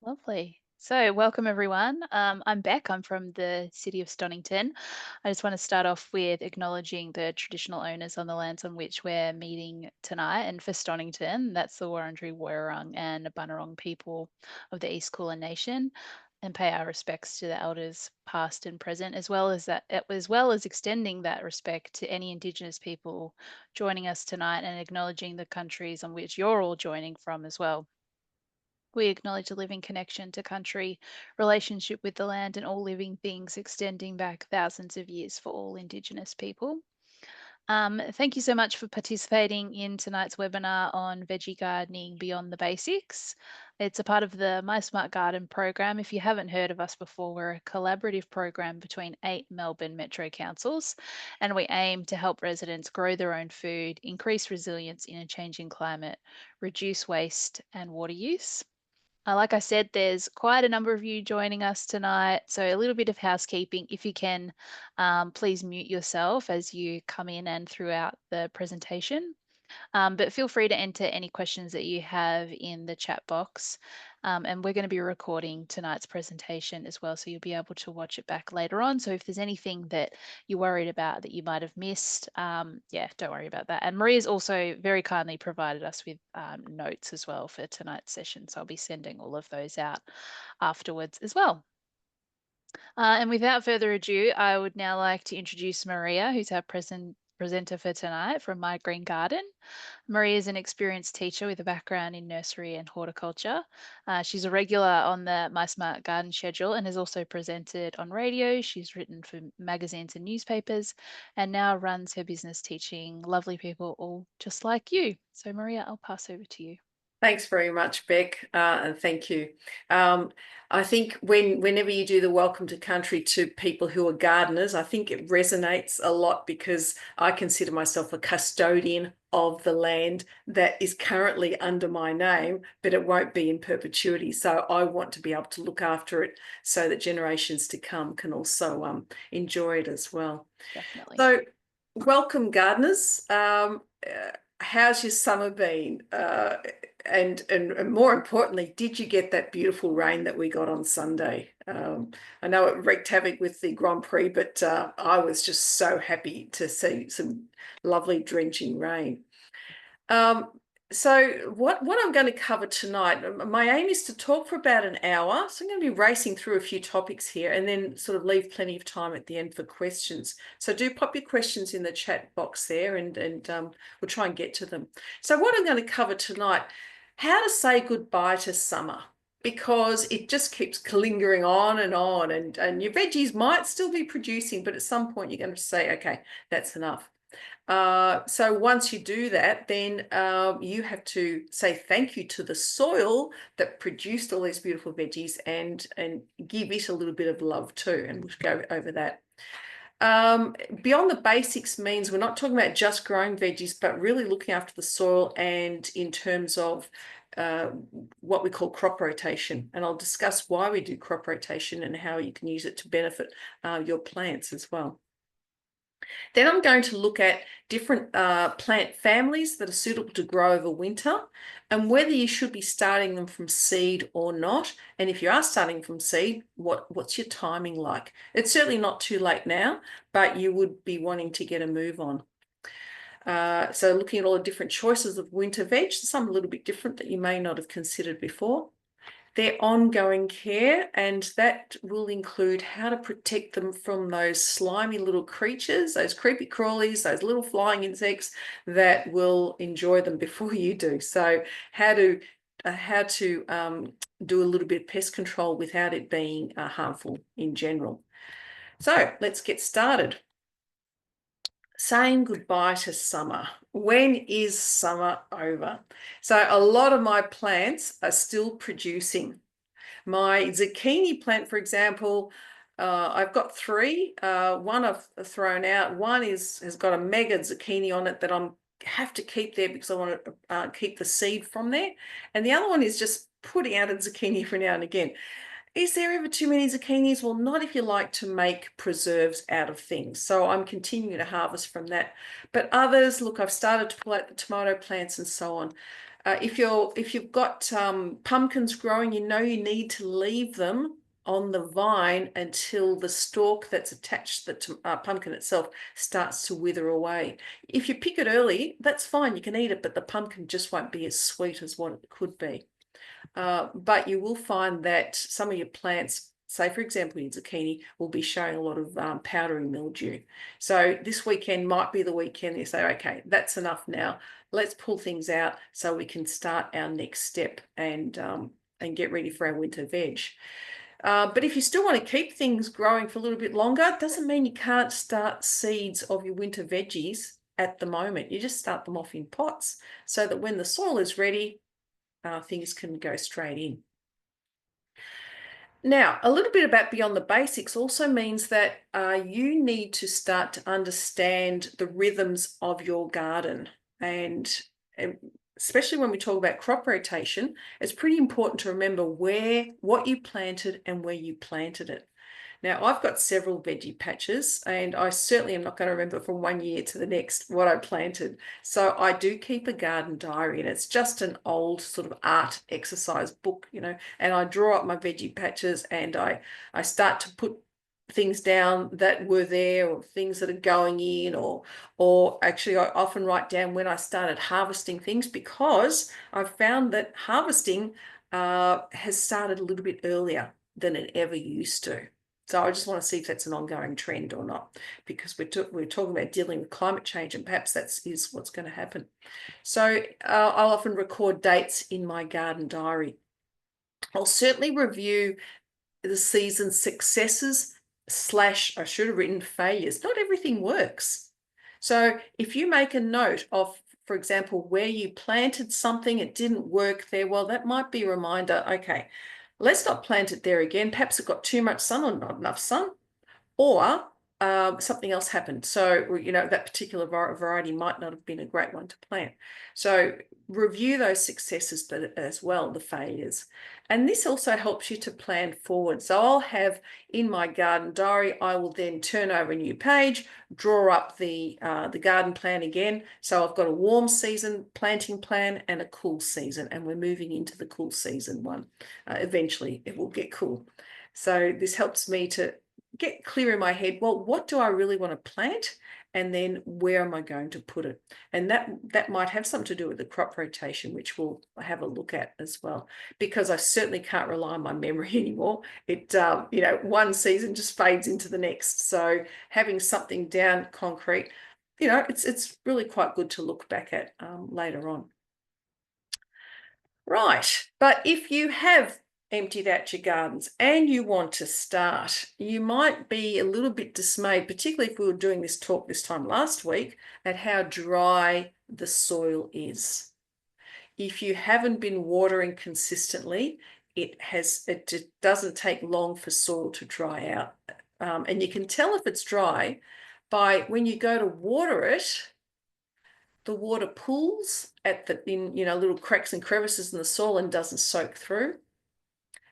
Lovely. So, welcome everyone. I'm Beck. I'm from the city of Stonington. I just want to start off with acknowledging the traditional owners on the lands on which we're meeting tonight. And for Stonington, that's the Wurundjeri Woi Wurrung and Bunurong people of the East Kulin Nation, and pay our respects to the elders past and present, as well as extending that respect to any Indigenous people joining us tonight and acknowledging the countries on which you're all joining from as well. We acknowledge a living connection to country, relationship with the land, and all living things extending back thousands of years for all Indigenous people. Thank you so much for participating in tonight's webinar on veggie gardening beyond the basics. It's a part of the My Smart Garden program. If you haven't heard of us before, we're a collaborative program between 8 Melbourne Metro councils, and we aim to help residents grow their own food, increase resilience in a changing climate, reduce waste and water use. Like I said, there's quite a number of you joining us tonight. So, a little bit of housekeeping. If you can, please mute yourself as you come in and throughout the presentation. But feel free to enter any questions that you have in the chat box. And we're going to be recording tonight's presentation as well, so you'll be able to watch it back later on. So if there's anything that you're worried about that you might have missed, yeah, don't worry about that. And Maria's also very kindly provided us with notes as well for tonight's session, so I'll be sending all of those out afterwards as well. And without further ado, I would now like to introduce Maria, who's our presenter for tonight from My Green Garden. Maria is an experienced teacher with a background in nursery and horticulture. She's a regular on the My Smart Garden schedule and has also presented on radio. She's written for magazines and newspapers and now runs her business teaching lovely people all just like you. So Maria, I'll pass over to you. Thanks very much, Beck, and thank you. I think whenever you do the welcome to country to people who are gardeners, I think it resonates a lot because I consider myself a custodian of the land that is currently under my name, but it won't be in perpetuity. So I want to be able to look after it so that generations to come can also enjoy it as well. Definitely. So welcome, gardeners. How's your summer been? And more importantly, did you get that beautiful rain that we got on Sunday? I know it wreaked havoc with the Grand Prix, but I was just so happy to see some lovely drenching rain. So what I'm going to cover tonight, my aim is to talk for about an hour. So I'm going to be racing through a few topics here and then sort of leave plenty of time at the end for questions. So do pop your questions in the chat box there and we'll try and get to them. So what I'm going to cover tonight, how to say goodbye to summer, because it just keeps lingering on and your veggies might still be producing, but at some point you're going to say, okay, that's enough. So once you do that, then you have to say thank you to the soil that produced all these beautiful veggies and give it a little bit of love too. And we'll go over that. Beyond the basics means we're not talking about just growing veggies, but really looking after the soil and in terms of what we call crop rotation. And I'll discuss why we do crop rotation and how you can use it to benefit your plants as well. Then I'm going to look at different plant families that are suitable to grow over winter and whether you should be starting them from seed or not. And if you are starting from seed, what's your timing like? It's certainly not too late now, but you would be wanting to get a move on. So looking at all the different choices of winter veg, some a little bit different that you may not have considered before. Their ongoing care, and that will include how to protect them from those slimy little creatures, those creepy crawlies, those little flying insects that will enjoy them before you do. So how to do a little bit of pest control without it being harmful in general. So let's get started. Saying goodbye to summer. When is summer over? So a lot of my plants are still producing. My zucchini plant, for example, I've got three. One I've thrown out. One has got a mega zucchini on it that I have to keep there because I want to keep the seed from there. And the other one is just putting out a zucchini for now and again. Is there ever too many zucchinis? Well, not if you like to make preserves out of things. So I'm continuing to harvest from that. But others, look, I've started to pull out the tomato plants and so on. If you've got pumpkins growing, you need to leave them on the vine until the stalk that's attached to the pumpkin itself starts to wither away. If you pick it early, that's fine, you can eat it, but the pumpkin just won't be as sweet as what it could be. But you will find that some of your plants, say for example your zucchini, will be showing a lot of powdery mildew. So this weekend might be the weekend you say, okay, that's enough now. Let's pull things out so we can start our next step and get ready for our winter veg. But if you still want to keep things growing for a little bit longer, it doesn't mean you can't start seeds of your winter veggies at the moment. You just start them off in pots so that when the soil is ready, things can go straight in. Now, a little bit about beyond the basics also means that you need to start to understand the rhythms of your garden. And especially when we talk about crop rotation, it's pretty important to remember what you planted and where you planted it. Now, I've got several veggie patches, and I certainly am not going to remember from one year to the next what I planted. So I do keep a garden diary, and it's just an old sort of art exercise book, and I draw up my veggie patches, and I start to put things down that were there, or things that are going in, or actually I often write down when I started harvesting things, because I've found that harvesting has started a little bit earlier than it ever used to. So I just want to see if that's an ongoing trend or not, because we're talking about dealing with climate change, and perhaps that is what's going to happen. So I'll often record dates in my garden diary. I'll certainly review the season's successes / I should have written failures. Not everything works. So if you make a note of, for example, where you planted something, it didn't work there, well, that might be a reminder, okay, let's not plant it there again. Perhaps it got too much sun or not enough sun, or something else happened. So, that particular variety might not have been a great one to plant. So review those successes, but as well the failures. And this also helps you to plan forward. So I'll have in my garden diary, I will then turn over a new page, draw up the garden plan again. So I've got a warm season planting plan and a cool season, and we're moving into the cool season one. Eventually it will get cool. So this helps me to get clear in my head, well, what do I really want to plant? And then where am I going to put it? And that might have something to do with the crop rotation, which we'll have a look at as well, because I certainly can't rely on my memory anymore. It, one season just fades into the next. So having something down concrete, it's really quite good to look back at later on. Right, but if you have emptied out your gardens and you want to start, you might be a little bit dismayed, particularly if we were doing this talk this time last week, at how dry the soil is. If you haven't been watering consistently, it doesn't take long for soil to dry out. And you can tell if it's dry by when you go to water it, the water pools in little cracks and crevices in the soil and doesn't soak through.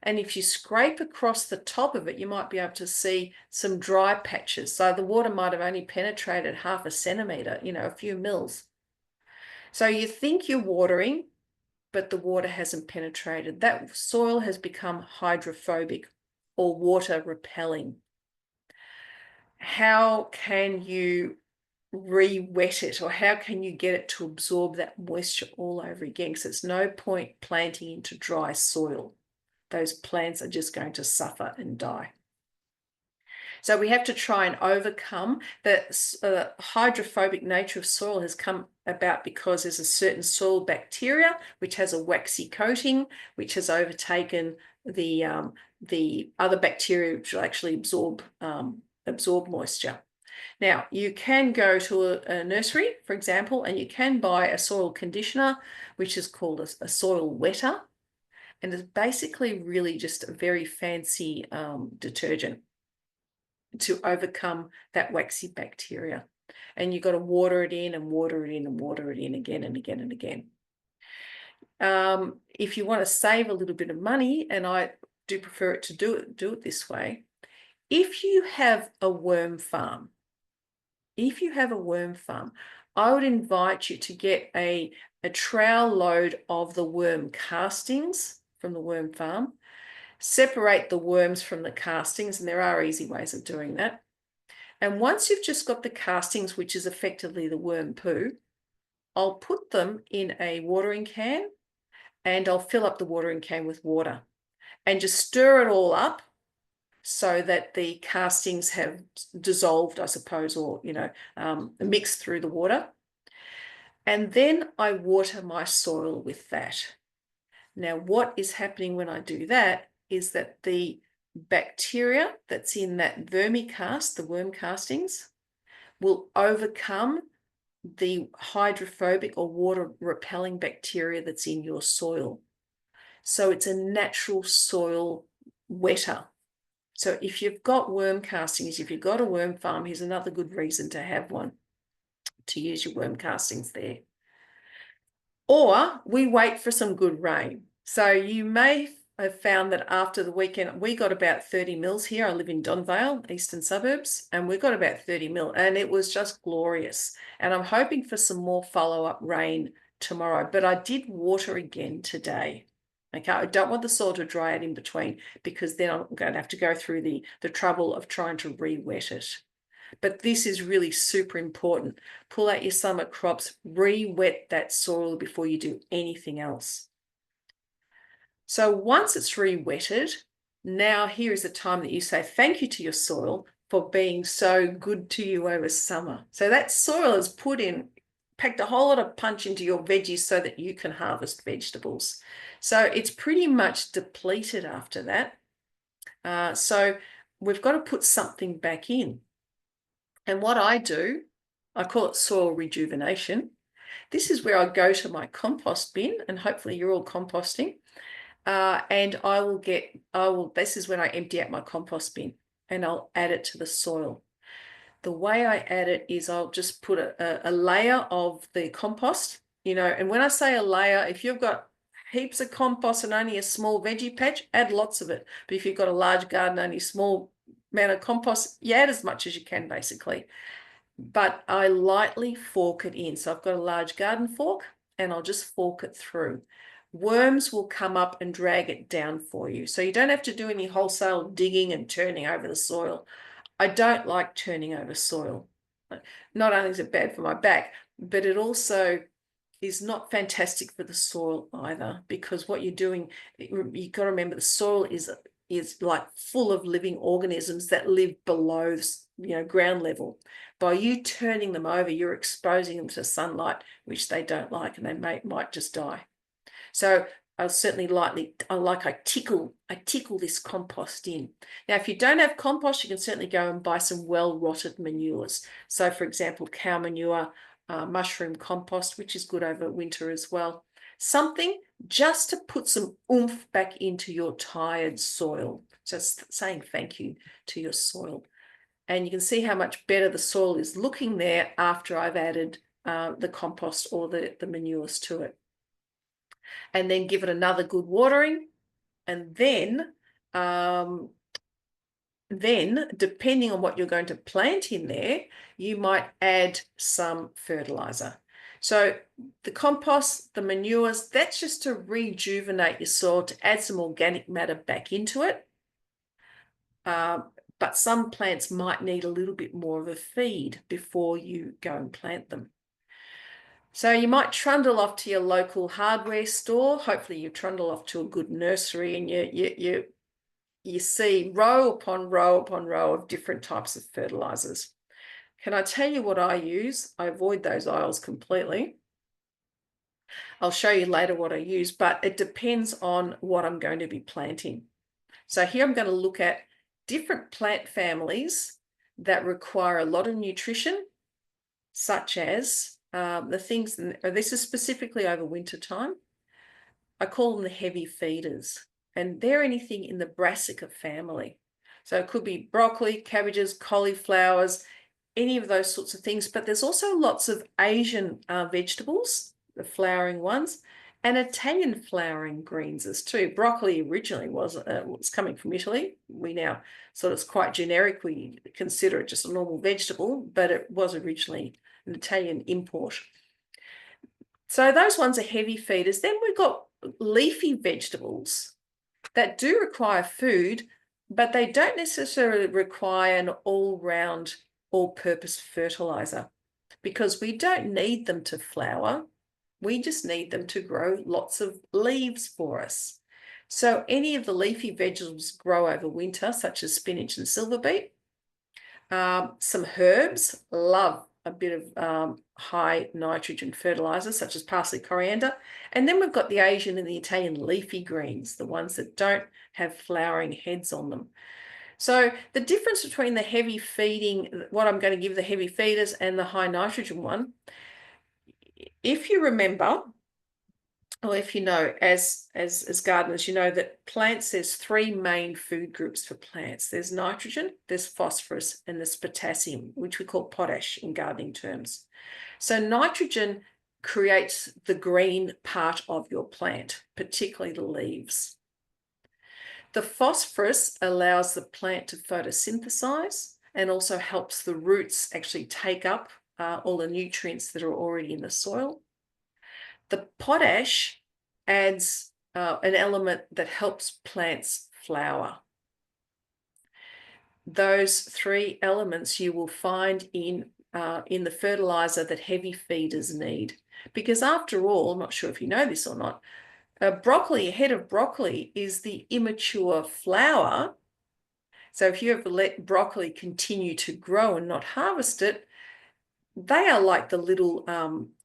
And if you scrape across the top of it, you might be able to see some dry patches. So the water might have only penetrated 0.5 centimetre, a few mils. So you think you're watering, but the water hasn't penetrated. That soil has become hydrophobic or water repelling. How can you re-wet it, or how can you get it to absorb that moisture all over again? Because it's no point planting into dry soil. Those plants are just going to suffer and die. So we have to try and overcome the hydrophobic nature of soil has come about because there's a certain soil bacteria which has a waxy coating, which has overtaken the other bacteria which will actually absorb moisture. Now, you can go to a nursery, for example, and you can buy a soil conditioner, which is called a soil wetter. And it's basically really just a very fancy detergent to overcome that waxy bacteria. And you've got to water it in and water it in and water it in again and again and again. If you want to save a little bit of money, and I do prefer it to do it this way, if you have a worm farm, I would invite you to get a a trowel load of the worm castings from the worm farm, separate the worms from the castings, and there are easy ways of doing that. And once you've just got the castings, which is effectively the worm poo, I'll put them in a watering can and I'll fill up the watering can with water and just stir it all up so that the castings have dissolved, I suppose, or, mixed through the water. And then I water my soil with that. Now, what is happening when I do that is that the bacteria that's in that vermicast, the worm castings, will overcome the hydrophobic or water repelling bacteria that's in your soil. So it's a natural soil wetter. So if you've got worm castings, if you've got a worm farm, here's another good reason to have one, to use your worm castings there. Or we wait for some good rain. So you may have found that after the weekend, we got about 30 mils here. I live in Donvale, eastern suburbs, and we got about 30 mil, and it was just glorious. And I'm hoping for some more follow-up rain tomorrow, but I did water again today. Okay, I don't want the soil to dry out in between, because then I'm going to have to go through the trouble of trying to re-wet it. But this is really super important. Pull out your summer crops, re-wet that soil before you do anything else. So once it's re-wetted, now here is the time that you say thank you to your soil for being so good to you over summer. So that soil is packed a whole lot of punch into your veggies so that you can harvest vegetables. So it's pretty much depleted after that. So we've got to put something back in. And what I do, I call it soil rejuvenation. This is where I go to my compost bin, and hopefully you're all composting. And this is when I empty out my compost bin and I'll add it to the soil. The way I add it is I'll just put a layer of the compost, and when I say a layer, if you've got heaps of compost and only a small veggie patch, add lots of it. But if you've got a large garden, only a small amount of compost, you add as much as you can, basically. But I lightly fork it in. So I've got a large garden fork and I'll just fork it through. Worms will come up and drag it down for you. So you don't have to do any wholesale digging and turning over the soil. I don't like turning over soil. Not only is it bad for my back, but it also is not fantastic for the soil either, because what you're doing, you've got to remember the soil is like full of living organisms that live below, ground level. By you turning them over, you're exposing them to sunlight, which they don't like, and they might just die. So I'll certainly I tickle this compost in. Now, if you don't have compost, you can certainly go and buy some well-rotted manures. So, for example, cow manure, mushroom compost, which is good over winter as well. Something just to put some oomph back into your tired soil. Just saying thank you to your soil. And you can see how much better the soil is looking there after I've added the compost or the manures to it. And then give it another good watering. And then depending on what you're going to plant in there, you might add some fertilizer. So the compost, the manures, that's just to rejuvenate your soil, to add some organic matter back into it. But some plants might need a little bit more of a feed before you go and plant them. So you might trundle off to your local hardware store. Hopefully you trundle off to a good nursery, and you see row upon row upon row of different types of fertilizers. Can I tell you what I use? I avoid those aisles completely. I'll show you later what I use, but it depends on what I'm going to be planting. So here I'm going to look at different plant families that require a lot of nutrition, such as the things, this is specifically over winter time. I call them the heavy feeders, and they're anything in the brassica family. So it could be broccoli, cabbages, cauliflowers, any of those sorts of things. But there's also lots of Asian vegetables, the flowering ones, and Italian flowering greens too. Broccoli originally was coming from Italy. We now it's quite generic. We consider it just a normal vegetable, but it was originally an Italian import. So those ones are heavy feeders. Then we've got leafy vegetables that do require food, but they don't necessarily require an all-round, all-purpose fertilizer because we don't need them to flower. We just need them to grow lots of leaves for us. So any of the leafy vegetables grow over winter, such as spinach and silver beet. Some herbs love a bit of high nitrogen fertilizer, such as parsley, coriander. And then we've got the Asian and the Italian leafy greens, the ones that don't have flowering heads on them. So the difference between the heavy feeding, what I'm going to give the heavy feeders, and the high nitrogen one, if you remember, or if you know, as gardeners, you know that plants, there's three main food groups for plants. There's nitrogen, there's phosphorus, and there's potassium, which we call potash in gardening terms. So nitrogen creates the green part of your plant, particularly the leaves. The phosphorus allows the plant to photosynthesize and also helps the roots actually take up all the nutrients that are already in the soil. The potash adds an element that helps plants flower. Those three elements you will find in the fertilizer that heavy feeders need. Because after all, I'm not sure if you know this or not, broccoli, a head of broccoli is the immature flower. So if you ever let broccoli continue to grow and not harvest it, they are like the little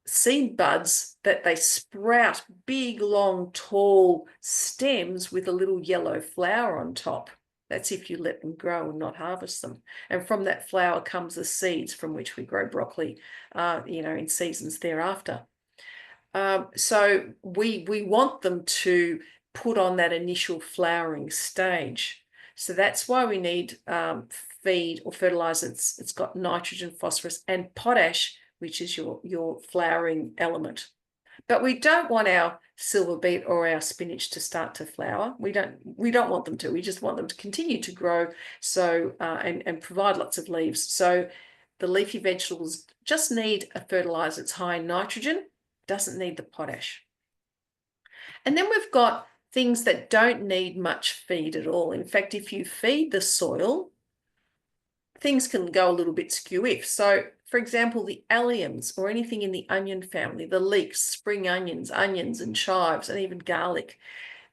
seed buds that they sprout big, long, tall stems with a little yellow flower on top. That's if you let them grow and not harvest them. And from that flower comes the seeds from which we grow broccoli, in seasons thereafter. So we want them to put on that initial flowering stage. So that's why we need feed or fertilizer. It's got nitrogen, phosphorus, and potash, which is your flowering element. But we don't want our silver beet or our spinach to start to flower. We don't want them to. We just want them to continue to grow. So and provide lots of leaves. So the leafy vegetables just need a fertilizer that's high in nitrogen, doesn't need the potash. And then we've got things that don't need much feed at all. In fact, if you feed the soil, things can go a little bit skew-if. So, for example, the alliums or anything in the onion family, the leeks, spring onions and chives, and even garlic,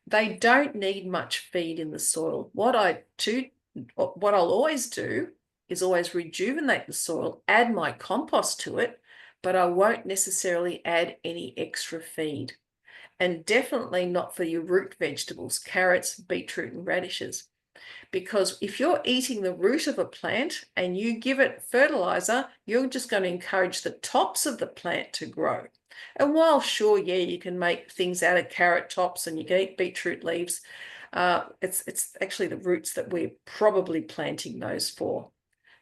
they don't need much feed in the soil. What I'll always do is always rejuvenate the soil, add my compost to it, but I won't necessarily add any extra feed. And definitely not for your root vegetables, carrots, beetroot, and radishes. Because if you're eating the root of a plant and you give it fertilizer, you're just going to encourage the tops of the plant to grow. And while sure, yeah, you can make things out of carrot tops and you can eat beetroot leaves, it's actually the roots that we're probably planting those for.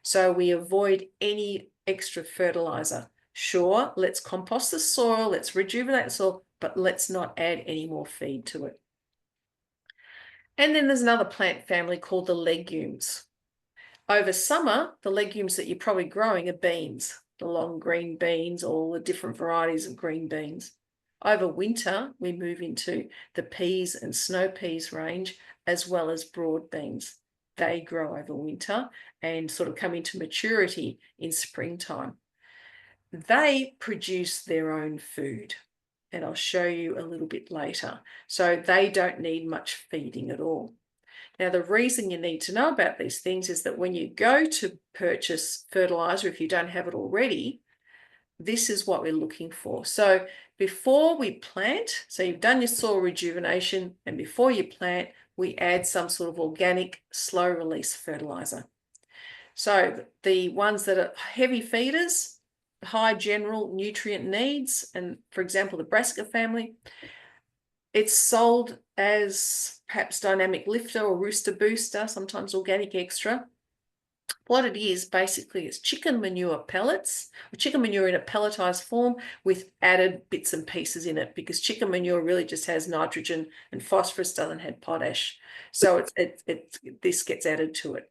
So we avoid any extra fertilizer. Sure, let's compost the soil, let's rejuvenate the soil, but let's not add any more feed to it. And then there's another plant family called the legumes. Over summer, the legumes that you're probably growing are beans, the long green beans, all the different varieties of green beans. Over winter, we move into the peas and snow peas range, as well as broad beans. They grow over winter and sort of come into maturity in springtime. They produce their own food, and I'll show you a little bit later. So they don't need much feeding at all. Now, the reason you need to know about these things is that when you go to purchase fertilizer, if you don't have it already, this is what we're looking for. So before we plant, so you've done your soil rejuvenation, and before you plant, we add some sort of organic slow release fertilizer. So the ones that are heavy feeders, high general nutrient needs, and for example, the brassica family, it's sold as perhaps dynamic lifter or rooster booster, sometimes organic extra. What it is basically is chicken manure pellets, or chicken manure in a pelletized form with added bits and pieces in it, because chicken manure really just has nitrogen and phosphorus, doesn't have potash. So this gets added to it.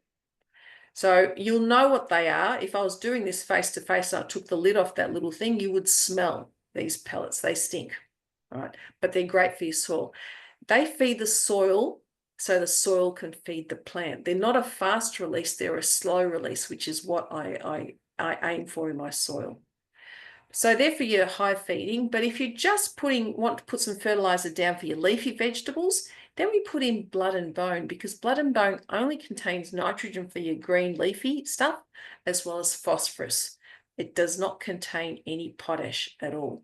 So you'll know what they are. If I was doing this face to face and I took the lid off that little thing, you would smell these pellets. They stink, all right, but they're great for your soil. They feed the soil so the soil can feed the plant. They're not a fast release, they're a slow release, which is what I aim for in my soil. So they're for your high feeding, but if you just want to put some fertilizer down for your leafy vegetables, then we put in blood and bone, because blood and bone only contains nitrogen for your green leafy stuff, as well as phosphorus. It does not contain any potash at all.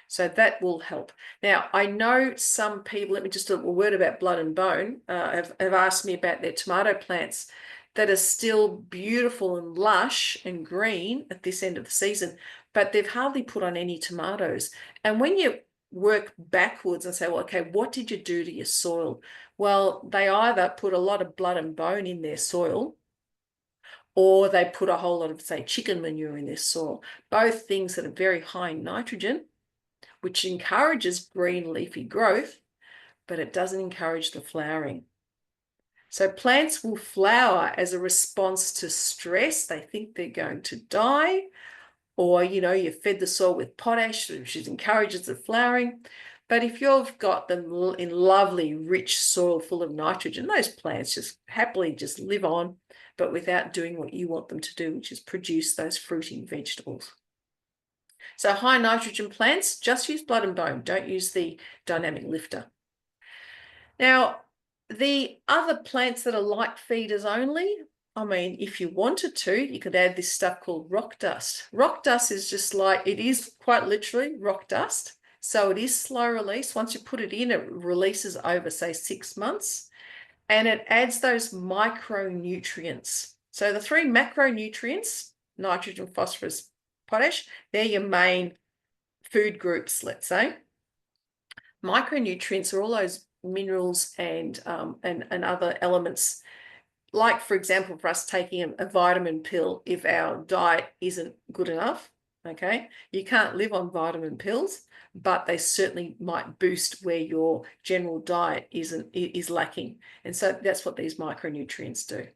So that will help. Now, I know some people, let me just do a word about blood and bone, have asked me about their tomato plants that are still beautiful and lush and green at this end of the season, but they've hardly put on any tomatoes. And when you work backwards and say, well, okay, what did you do to your soil? Well, they either put a lot of blood and bone in their soil, or they put a whole lot of, say, chicken manure in their soil, both things that are very high in nitrogen, which encourages green leafy growth, but it doesn't encourage the flowering. So plants will flower as a response to stress. They think they're going to die, or, you fed the soil with potash, which encourages the flowering. But if you've got them in lovely, rich soil full of nitrogen, those plants just happily just live on, but without doing what you want them to do, which is produce those fruiting vegetables. So high nitrogen plants, just use blood and bone. Don't use the dynamic lifter. Now, the other plants that are light feeders only, I mean, if you wanted to, you could add this stuff called rock dust. Rock dust is just like, it is quite literally rock dust. So it is slow release. Once you put it in, it releases over, say, 6 months. And it adds those micronutrients. So the 3 macronutrients, nitrogen, phosphorus, potash, they're your main food groups, let's say. Micronutrients are all those minerals and other elements, like, for example, for us taking a vitamin pill if our diet isn't good enough, okay? You can't live on vitamin pills, but they certainly might boost where your general diet is lacking. And so that's what these micronutrients do.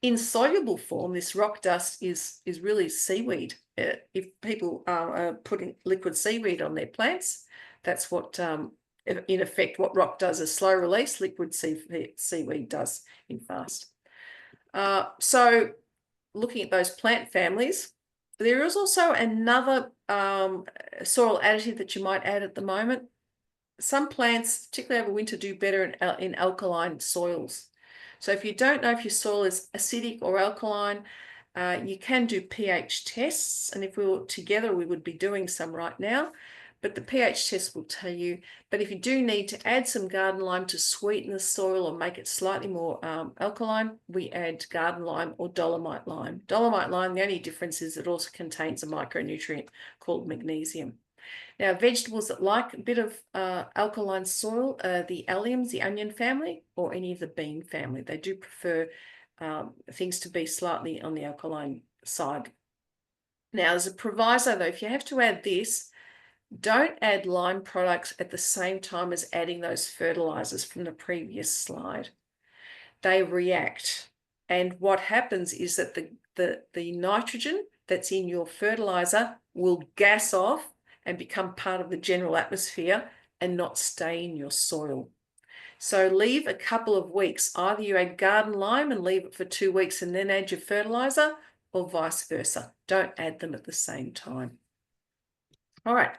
In soluble form, this rock dust is really seaweed. If people are putting liquid seaweed on their plants, that's what, in effect, what rock does is slow release, liquid seaweed does in fast. So looking at those plant families, there is also another soil additive that you might add at the moment. Some plants, particularly over winter, do better in alkaline soils. So if you don't know if your soil is acidic or alkaline, you can do pH tests. And if we were together, we would be doing some right now. But the pH test will tell you. But if you do need to add some garden lime to sweeten the soil or make it slightly more alkaline, we add garden lime or dolomite lime. Dolomite lime, the only difference is it also contains a micronutrient called magnesium. Now, vegetables that like a bit of alkaline soil are the alliums, the onion family, or any of the bean family. They do prefer things to be slightly on the alkaline side. Now, as a proviso, though, if you have to add this, don't add lime products at the same time as adding those fertilizers from the previous slide. They react. And what happens is that the nitrogen that's in your fertilizer will gas off and become part of the general atmosphere and not stay in your soil. So leave a couple of weeks. Either you add garden lime and leave it for 2 weeks and then add your fertilizer, or vice versa. Don't add them at the same time. All right.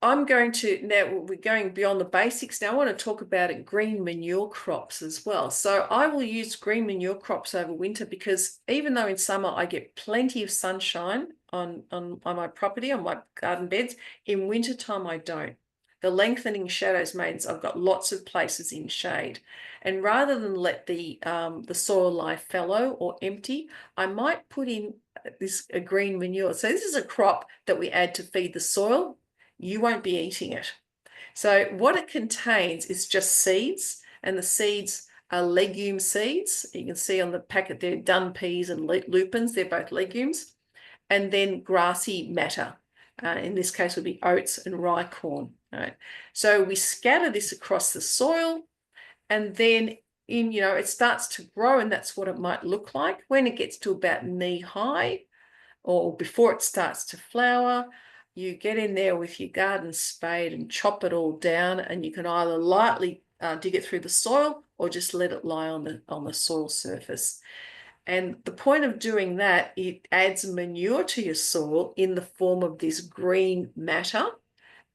I'm going to, now we're going beyond the basics. Now I want to talk about green manure crops as well. So I will use green manure crops over winter, because even though in summer I get plenty of sunshine on my property, on my garden beds, in wintertime I don't. The lengthening shadows means I've got lots of places in shade. And rather than let the soil lie fallow or empty, I might put in a green manure. So this is a crop that we add to feed the soil. You won't be eating it. So what it contains is just seeds, and the seeds are legume seeds. You can see on the packet there, dun peas and lupins, they're both legumes, and then grassy matter. In this case would be oats and rye corn. Right? So we scatter this across the soil, and then it starts to grow, and that's what it might look like. When it gets to about knee high, or before it starts to flower, you get in there with your garden spade and chop it all down, and you can either lightly dig it through the soil or just let it lie on the soil surface. And the point of doing that, it adds manure to your soil in the form of this green matter.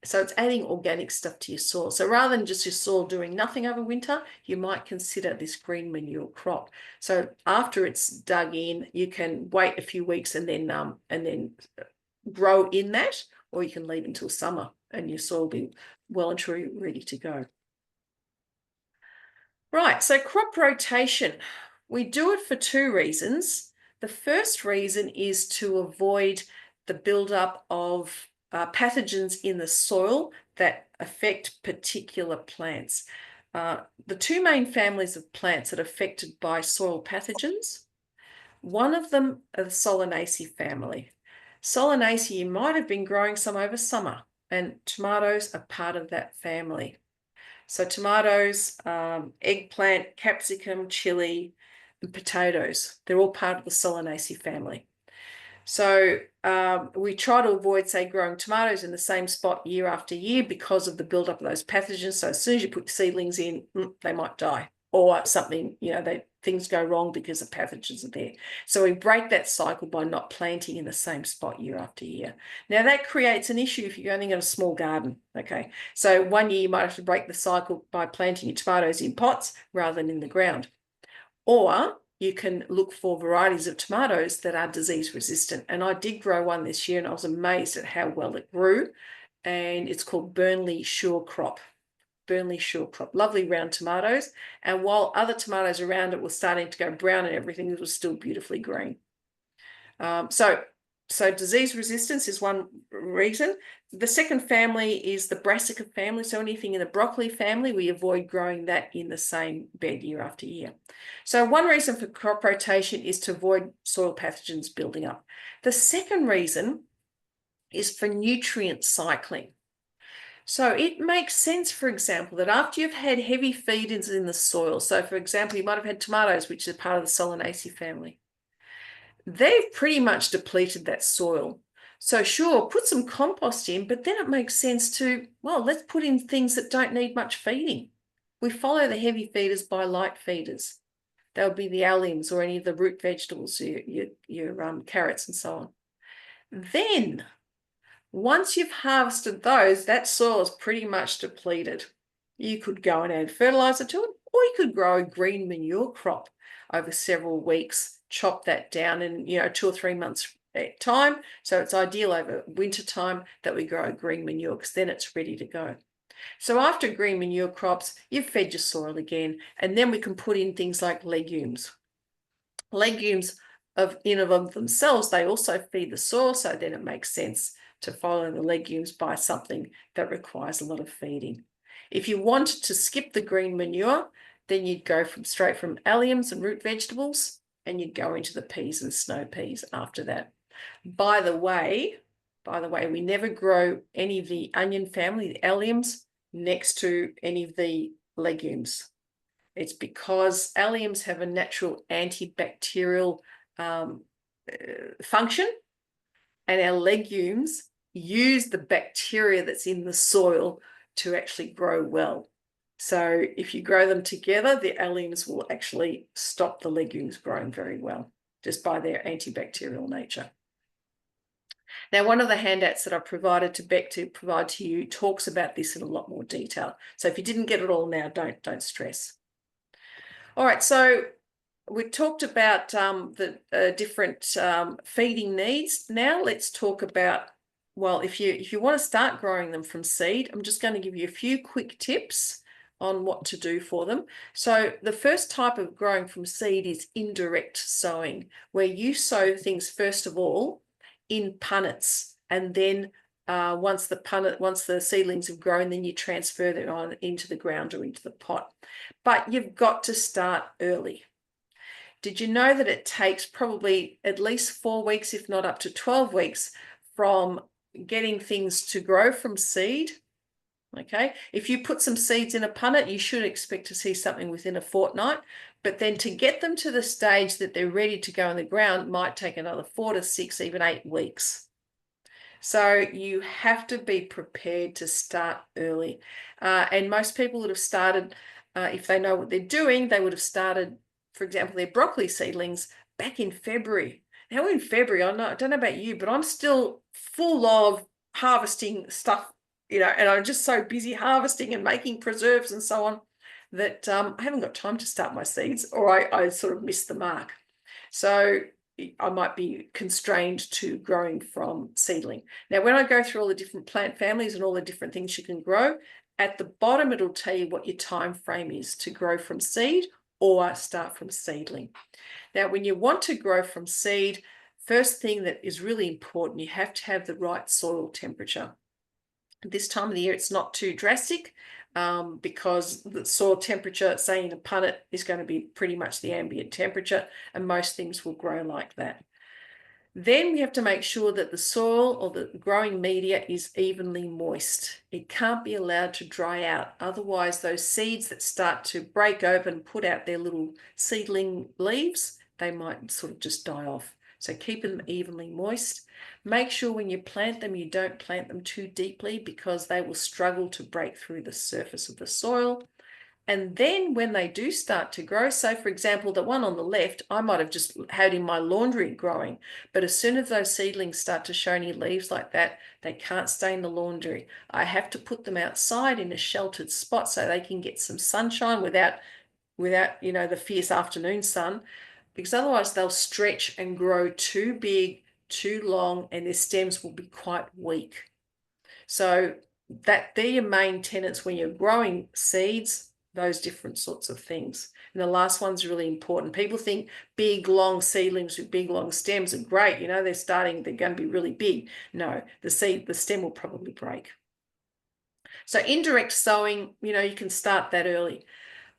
So it's adding organic stuff to your soil. So rather than just your soil doing nothing over winter, you might consider this green manure crop. So after it's dug in, you can wait a few weeks and then grow in that, or you can leave until summer and your soil will be well and truly ready to go. Right, so crop rotation. We do it for two reasons. The first reason is to avoid the buildup of pathogens in the soil that affect particular plants. The two main families of plants that are affected by soil pathogens, one of them are the Solanaceae family. Solanaceae, you might have been growing some over summer, and tomatoes are part of that family. So tomatoes, eggplant, capsicum, chili, and potatoes, they're all part of the Solanaceae family. So we try to avoid, say, growing tomatoes in the same spot year after year because of the buildup of those pathogens. So as soon as you put seedlings in, they might die, or something, things go wrong because the pathogens are there. So we break that cycle by not planting in the same spot year after year. Now that creates an issue if you're only got a small garden, okay? So one year you might have to break the cycle by planting your tomatoes in pots rather than in the ground. Or you can look for varieties of tomatoes that are disease resistant. And I did grow one this year and I was amazed at how well it grew. And it's called Burnley Sure Crop. Burnley Sure Crop, lovely round tomatoes. And while other tomatoes around it were starting to go brown and everything, it was still beautifully green. So disease resistance is one reason. The second family is the brassica family. So anything in the broccoli family, we avoid growing that in the same bed year after year. So one reason for crop rotation is to avoid soil pathogens building up. The second reason is for nutrient cycling. So it makes sense, for example, that after you've had heavy feedings in the soil, so for example, you might have had tomatoes, which is part of the Solanaceae family. They've pretty much depleted that soil. So sure, put some compost in, but then it makes sense to, well, let's put in things that don't need much feeding. We follow the heavy feeders by light feeders. They'll be the alliums or any of the root vegetables, your carrots and so on. Then, once you've harvested those, that soil is pretty much depleted. You could go and add fertilizer to it, or you could grow a green manure crop over several weeks, chop that down in 2 or 3 months time. So it's ideal over winter time that we grow green manure because then it's ready to go. So after green manure crops, you've fed your soil again, and then we can put in things like legumes. Legumes of themselves, they also feed the soil, so then it makes sense to follow the legumes by something that requires a lot of feeding. If you wanted to skip the green manure, then you'd go straight from alliums and root vegetables, and you'd go into the peas and snow peas after that. By the way, we never grow any of the onion family, the alliums, next to any of the legumes. It's because alliums have a natural antibacterial function, and our legumes use the bacteria that's in the soil to actually grow well. So if you grow them together, the alliums will actually stop the legumes growing very well, just by their antibacterial nature. Now, one of the handouts that I provided to Beck to provide to you talks about this in a lot more detail. So if you didn't get it all now, don't stress. All right, so we talked about the different feeding needs. Now let's talk about, well, if you want to start growing them from seed, I'm just going to give you a few quick tips on what to do for them. So the first type of growing from seed is indirect sowing, where you sow things first of all in punnets, and then once the seedlings have grown, then you transfer them on into the ground or into the pot. But you've got to start early. Did you know that it takes probably at least 4 weeks, if not up to 12 weeks, from getting things to grow from seed, Okay, if you put some seeds in a punnet, you should expect to see something within a fortnight. But then to get them to the stage that they're ready to go in the ground might take another 4 to 6, even 8 weeks. So you have to be prepared to start early. And most people would have started, if they know what they're doing, they would have started, for example, their broccoli seedlings back in February. Now in February, I don't know about you, but I'm still full of harvesting stuff, and I'm just so busy harvesting and making preserves and so on that I haven't got time to start my seeds, or I sort of miss the mark. So I might be constrained to growing from seedling. Now, when I go through all the different plant families and all the different things you can grow, at the bottom it'll tell you what your time frame is to grow from seed or start from seedling. Now, when you want to grow from seed, first thing that is really important, you have to have the right soil temperature. This time of the year, it's not too drastic because the soil temperature, say in a punnet, is going to be pretty much the ambient temperature, and most things will grow like that. Then we have to make sure that the soil or the growing media is evenly moist. It can't be allowed to dry out. Otherwise, those seeds that start to break open, put out their little seedling leaves, they might sort of just die off. So keep them evenly moist. Make sure when you plant them, you don't plant them too deeply because they will struggle to break through the surface of the soil. And then when they do start to grow, so for example, the one on the left, I might have just had in my laundry growing, but as soon as those seedlings start to show any leaves like that, they can't stay in the laundry. I have to put them outside in a sheltered spot so they can get some sunshine without the fierce afternoon sun, because otherwise they'll stretch and grow too big, too long, and their stems will be quite weak. So they're your main tenets when you're growing seeds, those different sorts of things. And the last one's really important. People think big, long seedlings with big, long stems are great. They're going to be really big. No, the stem will probably break. So indirect sowing, you can start that early.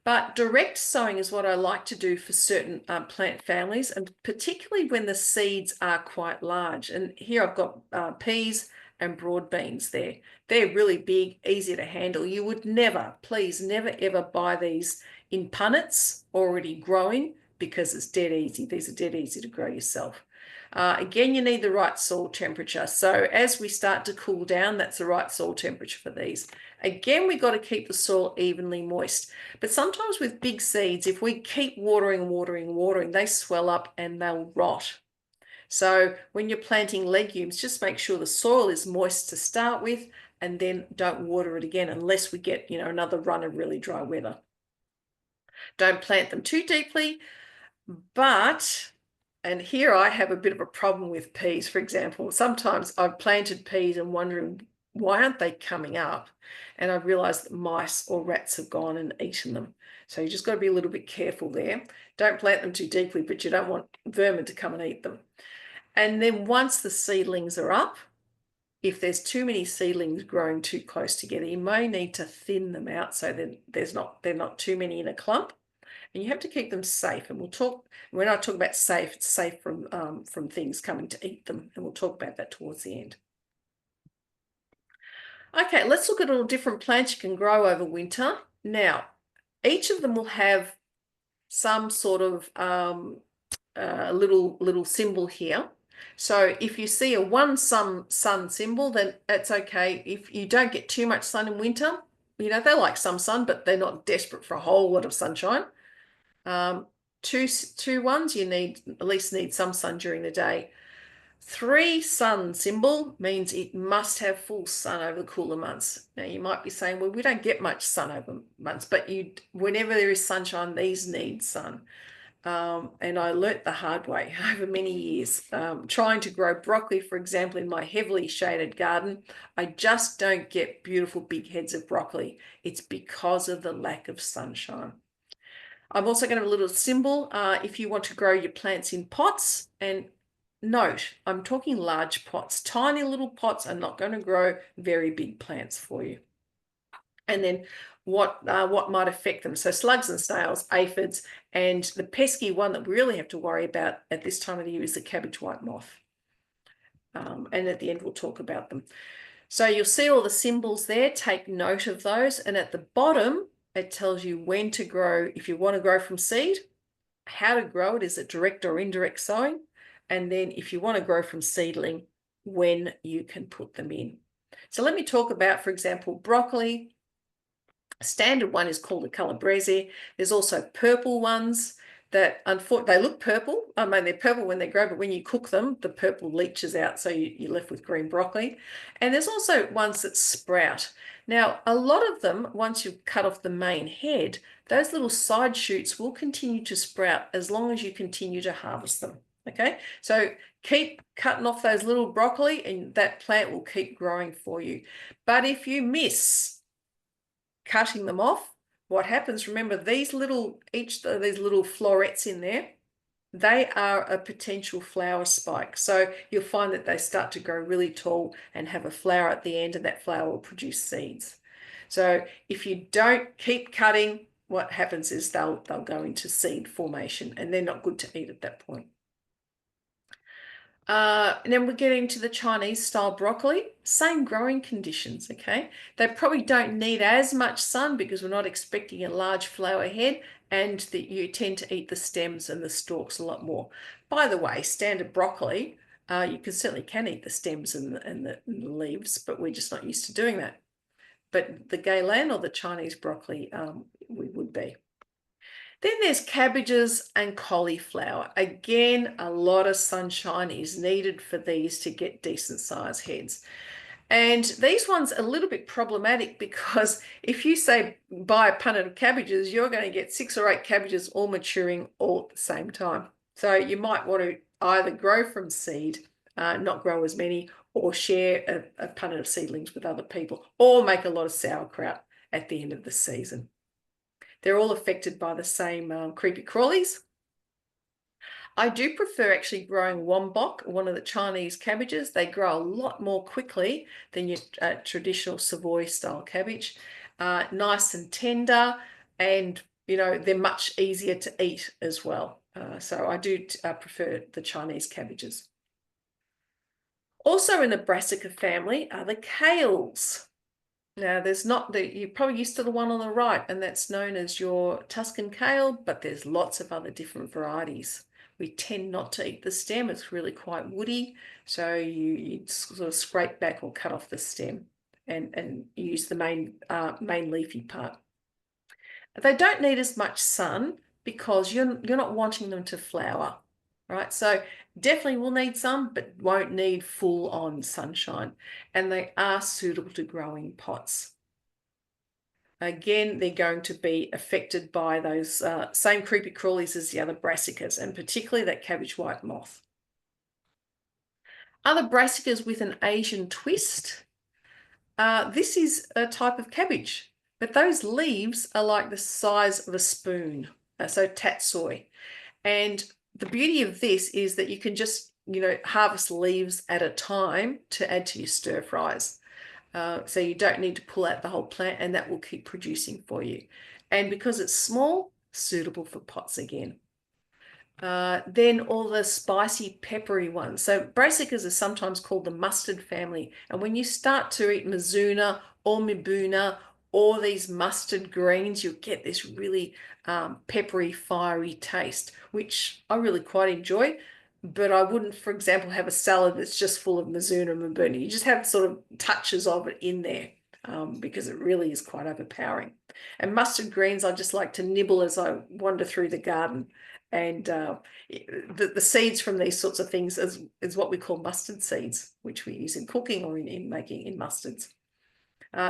But direct sowing is what I like to do for certain plant families, and particularly when the seeds are quite large. And here I've got peas and broad beans there. They're really big, easy to handle. You would never, please never ever buy these in punnets already growing because it's dead easy. These are dead easy to grow yourself. Again, you need the right soil temperature. So as we start to cool down, that's the right soil temperature for these. Again, we've got to keep the soil evenly moist. But sometimes with big seeds, if we keep watering, they swell up and they'll rot. So when you're planting legumes, just make sure the soil is moist to start with, and then don't water it again unless we get, another run of really dry weather. Don't plant them too deeply, and here I have a bit of a problem with peas, for example. Sometimes I've planted peas and wondering, why aren't they coming up? And I've realized that mice or rats have gone and eaten them. So you just got to be a little bit careful there. Don't plant them too deeply, but you don't want vermin to come and eat them. And then once the seedlings are up, if there's too many seedlings growing too close together, you may need to thin them out so that they're not too many in a clump. And you have to keep them safe. And when I talk about safe, it's safe from things coming to eat them. And we'll talk about that towards the end. Okay, let's look at all different plants you can grow over winter. Now, each of them will have some sort of little symbol here. So if you see a one sun symbol, then that's okay. If you don't get too much sun in winter, they like some sun, but they're not desperate for a whole lot of sunshine. Two ones, you at least need some sun during the day. 3 sun symbol means it must have full sun over the cooler months. Now you might be saying, well, we don't get much sun over months, but whenever there is sunshine, these need sun. And I learnt the hard way over many years. Trying to grow broccoli, for example, in my heavily shaded garden, I just don't get beautiful big heads of broccoli. It's because of the lack of sunshine. I'm also going to have a little symbol if you want to grow your plants in pots. And note, I'm talking large pots. Tiny little pots are not going to grow very big plants for you. And then what might affect them? So slugs and snails, aphids, and the pesky one that we really have to worry about at this time of the year is the cabbage white moth. And at the end, we'll talk about them. So you'll see all the symbols there. Take note of those. And at the bottom, it tells you when to grow. If you want to grow from seed, how to grow it. Is it direct or indirect sowing? And then if you want to grow from seedling, when you can put them in. So let me talk about, for example, broccoli. A standard one is called a calabrese. There's also purple ones that, unfortunately, they look purple. I mean, they're purple when they grow, but when you cook them, the purple leaches out, so you're left with green broccoli. And there's also ones that sprout. Now, a lot of them, once you've cut off the main head, those little side shoots will continue to sprout as long as you continue to harvest them. Okay, so keep cutting off those little broccoli and that plant will keep growing for you. But if you miss cutting them off, what happens, remember these little, each of these little florets in there, they are a potential flower spike. So you'll find that they start to grow really tall and have a flower at the end, and that flower will produce seeds. So if you don't keep cutting, what happens is they'll go into seed formation, and they're not good to eat at that point. And then we're getting to the Chinese style broccoli, same growing conditions, okay? They probably don't need as much sun because we're not expecting a large flower head, and that you tend to eat the stems and the stalks a lot more. By the way, standard broccoli, you certainly can eat the stems and the leaves, but we're just not used to doing that. But the Gaylan or the Chinese broccoli, we would be. Then there's cabbages and cauliflower. Again, a lot of sunshine is needed for these to get decent sized heads. And these ones are a little bit problematic because if you say buy a punnet of cabbages, you're going to get 6 or 8 cabbages all maturing all at the same time. So you might want to either grow from seed, not grow as many, or share a punnet of seedlings with other people, or make a lot of sauerkraut at the end of the season. They're all affected by the same creepy crawlies. I do prefer actually growing wombok, one of the Chinese cabbages. They grow a lot more quickly than your traditional Savoy style cabbage. Nice and tender, and they're much easier to eat as well. So I do prefer the Chinese cabbages. Also in the brassica family are the kales. Now, you're probably used to the one on the right, and that's known as your Tuscan kale, but there's lots of other different varieties. We tend not to eat the stem. It's really quite woody, so you sort of scrape back or cut off the stem and use the main leafy part. They don't need as much sun because you're not wanting them to flower, right? So definitely will need some, but won't need full-on sunshine. And they are suitable to grow in pots. Again, they're going to be affected by those same creepy crawlies as the other brassicas, and particularly that cabbage white moth. Other brassicas with an Asian twist. This is a type of cabbage, but those leaves are like the size of a spoon, so tatsoi. And the beauty of this is that you can just, harvest leaves at a time to add to your stir fries. So you don't need to pull out the whole plant, and that will keep producing for you. And because it's small, suitable for pots again. Then all the spicy, peppery ones. So brassicas are sometimes called the mustard family. And when you start to eat mizuna or mibuna or these mustard greens, you'll get this really peppery, fiery taste, which I really quite enjoy. But I wouldn't, for example, have a salad that's just full of mizuna and mibuna. You just have sort of touches of it in there because it really is quite overpowering. And mustard greens, I just like to nibble as I wander through the garden. And the seeds from these sorts of things is what we call mustard seeds, which we use in cooking or in making in mustards.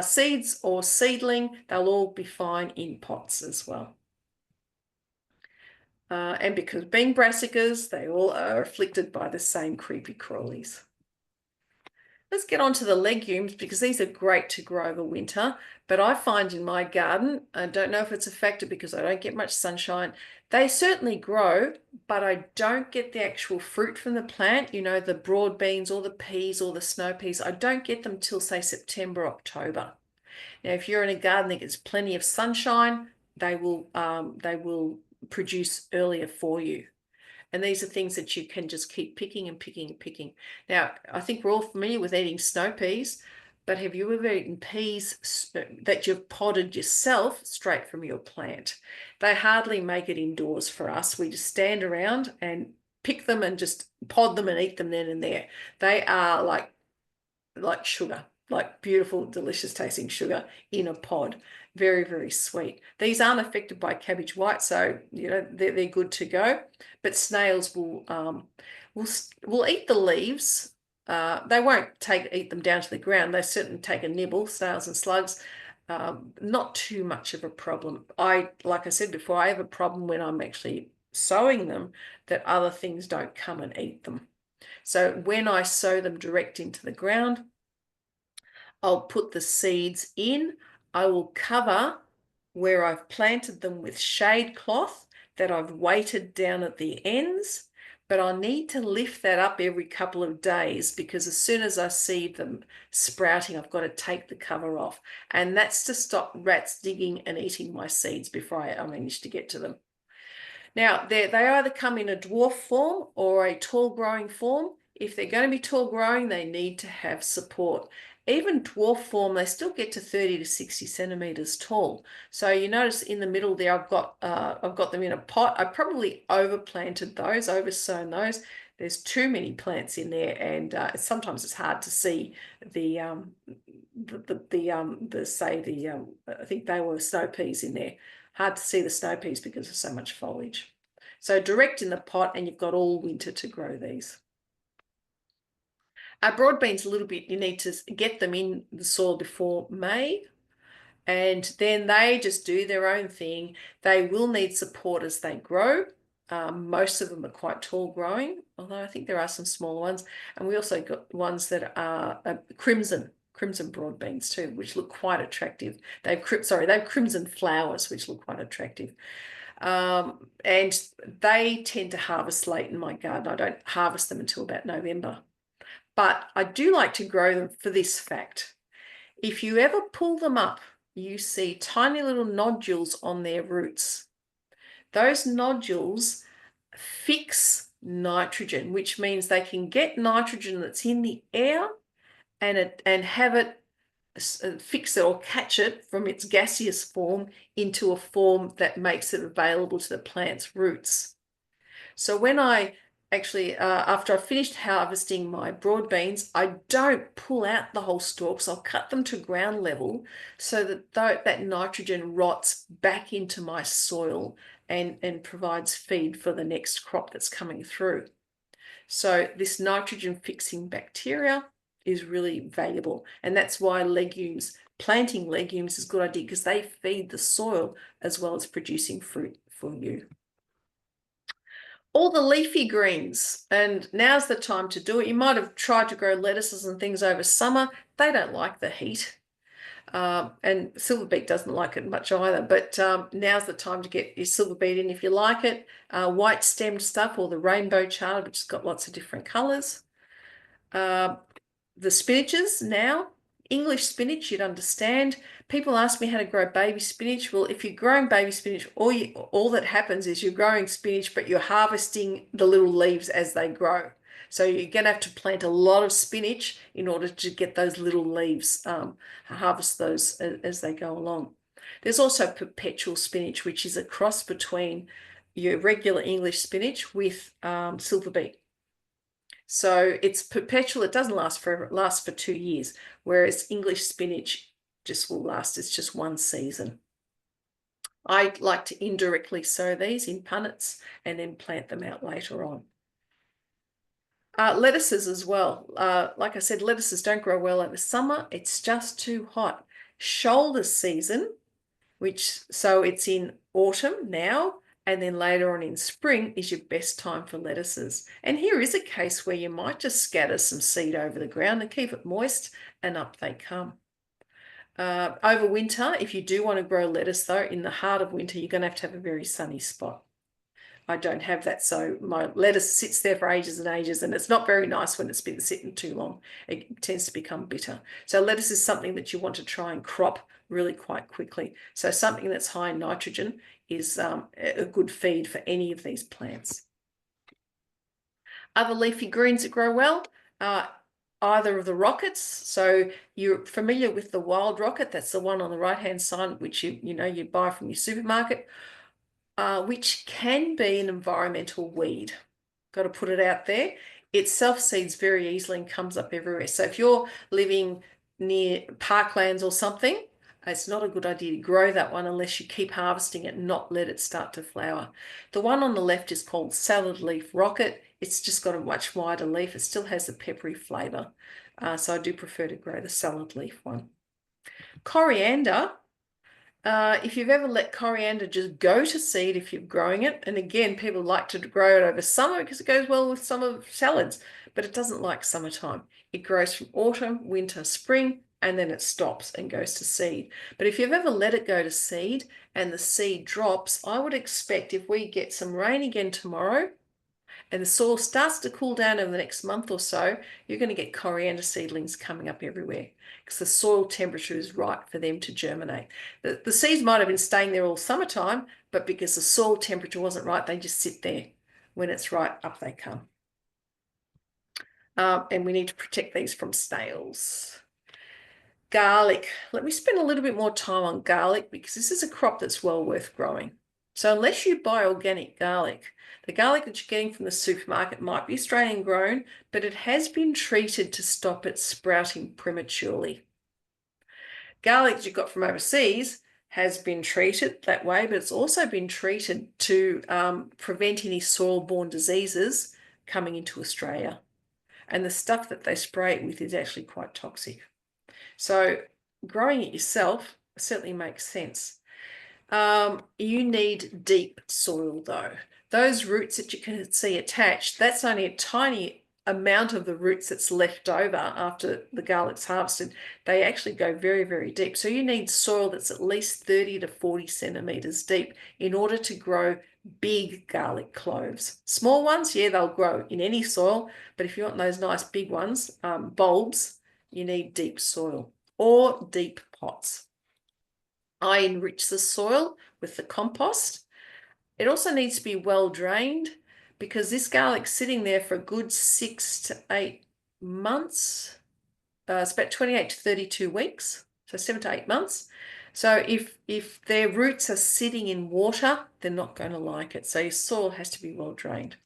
Seeds or seedling, they'll all be fine in pots as well. And because being brassicas, they all are afflicted by the same creepy crawlies. Let's get on to the legumes because these are great to grow over winter. But I find in my garden, I don't know if it's a factor because I don't get much sunshine, they certainly grow, but I don't get the actual fruit from the plant, the broad beans or the peas or the snow peas. I don't get them till, say, September, October. Now, if you're in a garden that gets plenty of sunshine, they will produce earlier for you. And these are things that you can just keep picking and picking and picking. Now, I think we're all familiar with eating snow peas. but have you ever eaten peas that you've podded yourself straight from your plant? They hardly make it indoors for us. We just stand around and pick them and just pod them and eat them then and there. They are like sugar, like beautiful, delicious tasting sugar in a pod. Very, very sweet. These aren't affected by cabbage white, so they're good to go. But snails will eat the leaves. They won't eat them down to the ground. They certainly take a nibble, snails and slugs. Not too much of a problem. Like I said before, I have a problem when I'm actually sowing them that other things don't come and eat them. So when I sow them direct into the ground, I'll put the seeds in. I will cover where I've planted them with shade cloth that I've weighted down at the ends, but I'll need to lift that up every couple of days because as soon as I see them sprouting, I've got to take the cover off. And that's to stop rats digging and eating my seeds before I manage to get to them. Now, they either come in a dwarf form or a tall growing form. If they're going to be tall growing, they need to have support. Even dwarf form, they still get to 30 to 60 centimeters tall. So you notice in the middle there, I've got them in a pot. I probably oversown those. There's too many plants in there, and sometimes it's hard to see I think they were snow peas in there. Hard to see the snow peas because of so much foliage. So direct in the pot, and you've got all winter to grow these. Broad beans, a little bit, you need to get them in the soil before May, and then they just do their own thing. They will need support as they grow. Most of them are quite tall growing, although I think there are some smaller ones. And we also got ones that are crimson broad beans too, which look quite attractive. They've crimson flowers, which look quite attractive. And they tend to harvest late in my garden. I don't harvest them until about November. But I do like to grow them for this fact. If you ever pull them up, you see tiny little nodules on their roots. Those nodules fix nitrogen, which means they can get nitrogen that's in the air and have it fix it or catch it from its gaseous form into a form that makes it available to the plant's roots. So when I actually, after I've finished harvesting my broad beans, I don't pull out the whole stalks. I'll cut them to ground level so that that nitrogen rots back into my soil and provides feed for the next crop that's coming through. So this nitrogen fixing bacteria is really valuable. And that's why planting legumes is a good idea because they feed the soil as well as producing fruit for you. All the leafy greens, and now's the time to do it. You might have tried to grow lettuces and things over summer. They don't like the heat. And silver beet doesn't like it much either, but now's the time to get your silver beet in if you like it. White stemmed stuff or the rainbow chard, which has got lots of different colours. The spinaches now, English spinach, you'd understand. People ask me how to grow baby spinach. Well, if you're growing baby spinach, all that happens is you're growing spinach, but you're harvesting the little leaves as they grow. So you're going to have to plant a lot of spinach in order to get those little leaves, harvest those as they go along. There's also perpetual spinach, which is a cross between your regular English spinach with silver beet. So it's perpetual. It doesn't last forever. It lasts for 2 years, whereas English spinach just will last. It's just one season. I like to indirectly sow these in punnets and then plant them out later on. Lettuces as well. Like I said, lettuces don't grow well over summer. It's just too hot. Shoulder season, so it's in autumn now, and then later on in spring is your best time for lettuces. And here is a case where you might just scatter some seed over the ground and keep it moist, and up they come. Over winter, if you do want to grow lettuce though, in the heart of winter, you're going to have a very sunny spot. I don't have that, so my lettuce sits there for ages and ages, and it's not very nice when it's been sitting too long. It tends to become bitter. So lettuce is something that you want to try and crop really quite quickly. So something that's high in nitrogen is a good feed for any of these plants. Other leafy greens that grow well, either of the rockets. So you're familiar with the wild rocket. That's the one on the right-hand side, which you buy from your supermarket, which can be an environmental weed. Got to put it out there. It self-seeds very easily and comes up everywhere. So if you're living near parklands or something, it's not a good idea to grow that one unless you keep harvesting it and not let it start to flower. The one on the left is called salad leaf rocket. It's just got a much wider leaf. It still has the peppery flavour. So I do prefer to grow the salad leaf one. Coriander. If you've ever let coriander just go to seed if you're growing it, and again, people like to grow it over summer because it goes well with summer salads, but it doesn't like summertime. It grows from autumn, winter, spring, and then it stops and goes to seed. But if you've ever let it go to seed and the seed drops, I would expect if we get some rain again tomorrow and the soil starts to cool down over the next month or so, you're going to get coriander seedlings coming up everywhere because the soil temperature is right for them to germinate. The seeds might have been staying there all summertime, but because the soil temperature wasn't right, they just sit there. When it's right, up they come. And we need to protect these from snails. Garlic. Let me spend a little bit more time on garlic because this is a crop that's well worth growing. So unless you buy organic garlic, the garlic that you're getting from the supermarket might be Australian grown, but it has been treated to stop it sprouting prematurely. Garlic that you got from overseas has been treated that way, but it's also been treated to prevent any soil-borne diseases coming into Australia. And the stuff that they spray it with is actually quite toxic. So growing it yourself certainly makes sense. You need deep soil though. Those roots that you can see attached, that's only a tiny amount of the roots that's left over after the garlic's harvested. They actually go very, very deep. So you need soil that's at least 30 to 40 centimeters deep in order to grow big garlic cloves. Small ones, yeah, they'll grow in any soil, but if you want those nice big ones, bulbs, you need deep soil or deep pots. I enrich the soil with the compost. It also needs to be well drained because this garlic's sitting there for a good 6 to 8 months. It's about 28 to 32 weeks, so 7 to 8 months. So if their roots are sitting in water, they're not going to like it. So your soil has to be well drained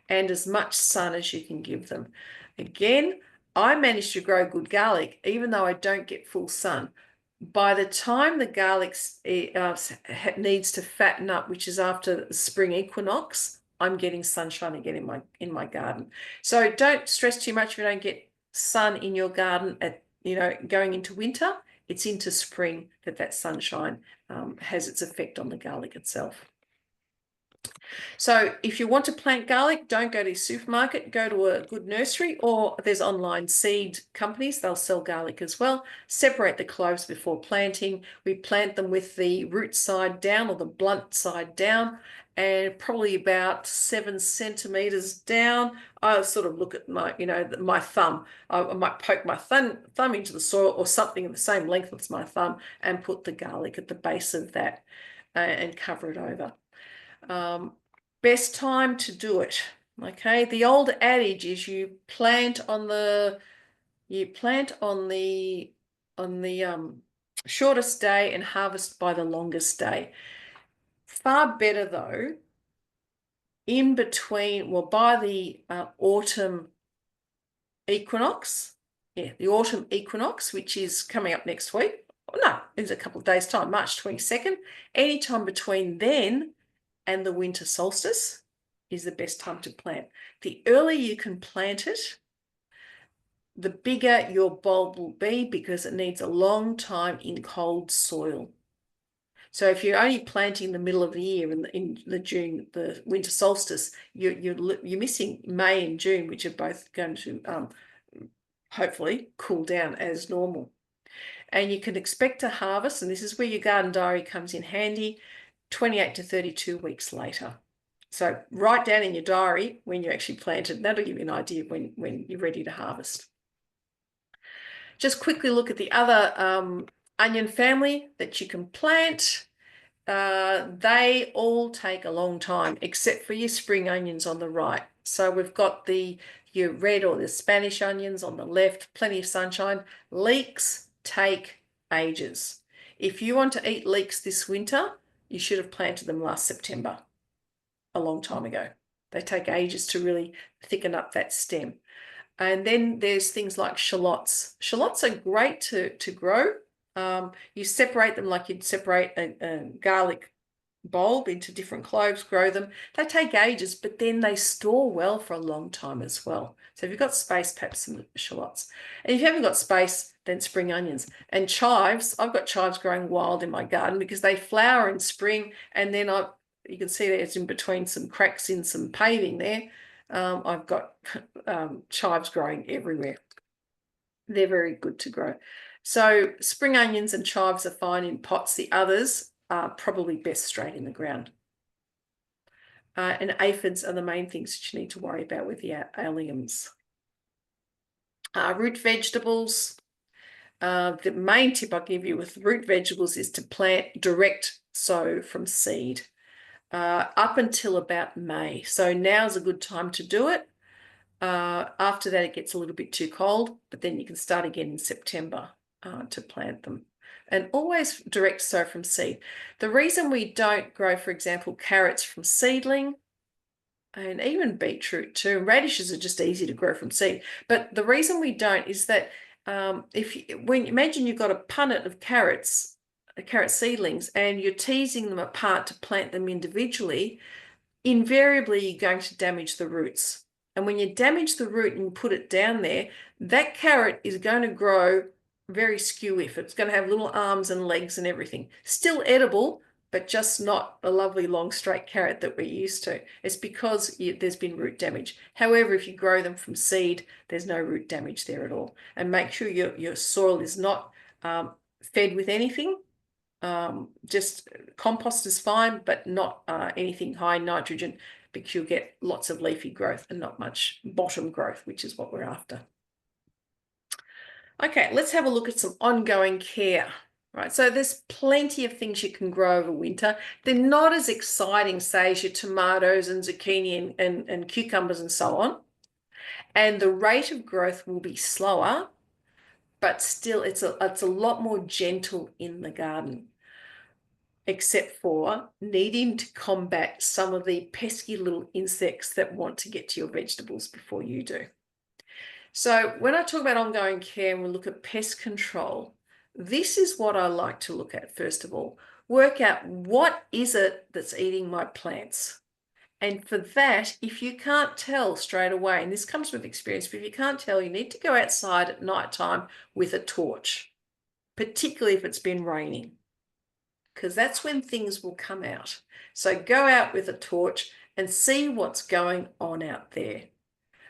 and as much sun as you can give them. Again, I managed to grow good garlic even though I don't get full sun. By the time the garlic needs to fatten up, which is after the spring equinox, I'm getting sunshine again in my garden. So don't stress too much if you don't get sun in your garden at going into winter. It's into spring that sunshine has its effect on the garlic itself. So if you want to plant garlic, don't go to a supermarket, go to a good nursery, or there's online seed companies, they'll sell garlic as well. Separate the cloves before planting. We plant them with the root side down or the blunt side down, and probably about 7 centimeters down. I sort of look at my thumb. I might poke my thumb into the soil or something the same length as my thumb and put the garlic at the base of that and cover it over. Best time to do it. Okay, the old adage is you plant on the shortest day and harvest by the longest day. Far better though, in between, well, by the autumn equinox, the autumn equinox, which is coming up next week. No, it's a couple of days' time, March 22nd. Anytime between then and the winter solstice is the best time to plant. The earlier you can plant it, the bigger your bulb will be because it needs a long time in cold soil. So if you're only planting in the middle of the year in the winter solstice, you're missing May and June, which are both going to hopefully cool down as normal. And you can expect to harvest, and this is where your garden diary comes in handy, 28 to 32 weeks later. So write down in your diary when you actually planted. That'll give you an idea when you're ready to harvest. Just quickly look at the other onion family that you can plant. They all take a long time, except for your spring onions on the right. So we've got the your red or the Spanish onions on the left, plenty of sunshine. Leeks take ages. If you want to eat leeks this winter, you should have planted them last September, a long time ago. They take ages to really thicken up that stem. And then there's things like shallots. Shallots are great to grow. You separate them like you'd separate a garlic bulb into different cloves, grow them. They take ages, but then they store well for a long time as well. So if you've got space, perhaps some shallots. And if you haven't got space, then spring onions. And chives, I've got chives growing wild in my garden because they flower in spring, and then you can see there's in between some cracks in some paving there. I've got chives growing everywhere. They're very good to grow. So spring onions and chives are fine in pots. The others are probably best straight in the ground. And aphids are the main things that you need to worry about with the alliums. Root vegetables. The main tip I'll give you with root vegetables is to plant direct sow from seed up until about May. So now's a good time to do it. After that, it gets a little bit too cold, but then you can start again in September to plant them. And always direct sow from seed. The reason we don't grow, for example, carrots from seedling, and even beetroot too, radishes are just easy to grow from seed. But the reason we don't is that imagine you've got a punnet of carrot seedlings, and you're teasing them apart to plant them individually, invariably you're going to damage the roots. And when you damage the root and put it down there, that carrot is going to grow very skew-if. It's going to have little arms and legs and everything. Still edible, but just not a lovely long straight carrot that we're used to. It's because there's been root damage. However, if you grow them from seed, there's no root damage there at all. And make sure your soil is not fed with anything. Just compost is fine, but not anything high in nitrogen, because you'll get lots of leafy growth and not much bottom growth, which is what we're after. Okay, let's have a look at some ongoing care. Right, so there's plenty of things you can grow over winter. They're not as exciting, say, as your tomatoes and zucchini and cucumbers and so on. And the rate of growth will be slower, but still it's a lot more gentle in the garden, except for needing to combat some of the pesky little insects that want to get to your vegetables before you do. So when I talk about ongoing care and we look at pest control, this is what I like to look at first of all. Work out what is it that's eating my plants. And for that, if you can't tell straight away, and this comes with experience, but if you can't tell, you need to go outside at night time with a torch, particularly if it's been raining, because that's when things will come out. So go out with a torch and see what's going on out there.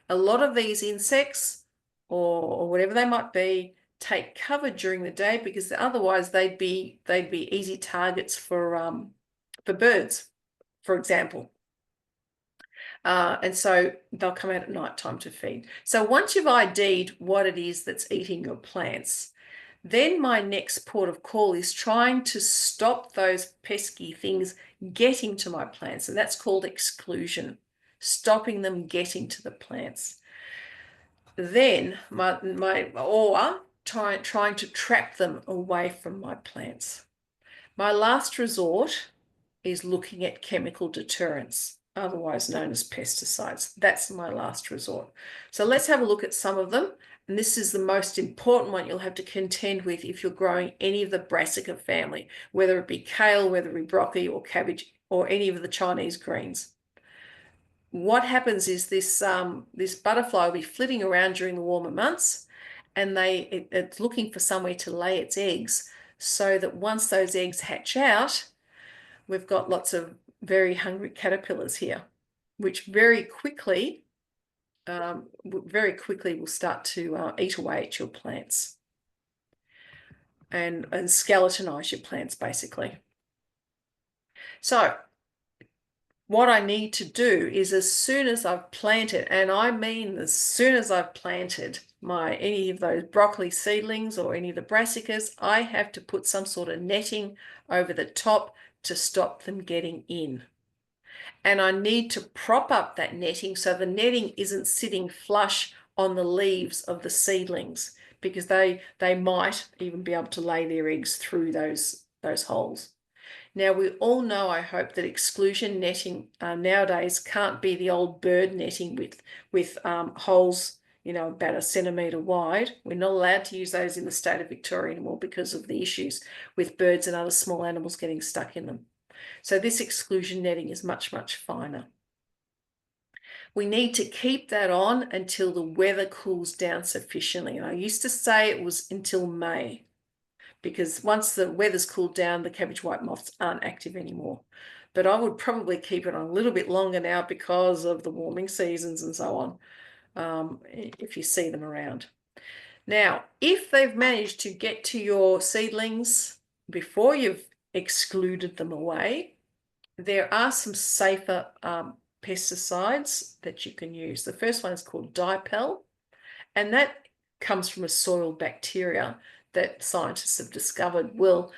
A lot of these insects, or whatever they might be, take cover during the day because otherwise they'd be easy targets for birds, for example. And so they'll come out at night time to feed. So once you've ID'd what it is that's eating your plants, then my next port of call is trying to stop those pesky things getting to my plants, and that's called exclusion, stopping them getting to the plants. Then trying to trap them away from my plants. My last resort is looking at chemical deterrents, otherwise known as pesticides. That's my last resort. So let's have a look at some of them. And this is the most important one you'll have to contend with if you're growing any of the brassica family, whether it be kale, whether it be broccoli or cabbage, or any of the Chinese greens. What happens is this butterfly will be flitting around during the warmer months, and it's looking for somewhere to lay its eggs, so that once those eggs hatch out, we've got lots of very hungry caterpillars here, which very quickly will start to eat away at your plants and skeletonize your plants, basically. So what I need to do is, as soon as I've planted, and I mean as soon as I've planted any of those broccoli seedlings or any of the brassicas, I have to put some sort of netting over the top to stop them getting in. And I need to prop up that netting so the netting isn't sitting flush on the leaves of the seedlings, because they might even be able to lay their eggs through those holes. Now, we all know, I hope, that exclusion netting nowadays can't be the old bird netting with holes, about 1 centimetre wide. We're not allowed to use those in the state of Victoria anymore because of the issues with birds and other small animals getting stuck in them. So this exclusion netting is much, much finer. We need to keep that on until the weather cools down sufficiently. And I used to say it was until May, because once the weather's cooled down, the cabbage white moths aren't active anymore. But I would probably keep it on a little bit longer now because of the warming seasons and so on, if you see them around. Now, if they've managed to get to your seedlings before you've excluded them away, there are some safer pesticides that you can use. The first one is called dipel, and that comes from a soil bacteria that scientists have discovered will,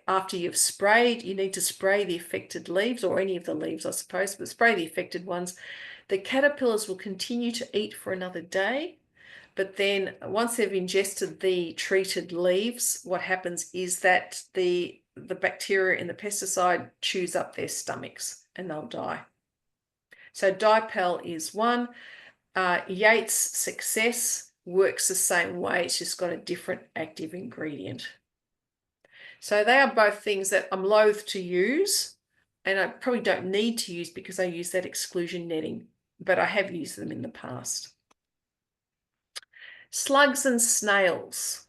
after you've sprayed, you need to spray the affected leaves, or any of the leaves, I suppose, but spray the affected ones. The caterpillars will continue to eat for another day, but then once they've ingested the treated leaves, what happens is that the bacteria in the pesticide chews up their stomachs and they'll die. So dipel is one. Yates Success works the same way, it's just got a different active ingredient. So they are both things that I'm loath to use, and I probably don't need to use because I use that exclusion netting, but I have used them in the past. Slugs and snails.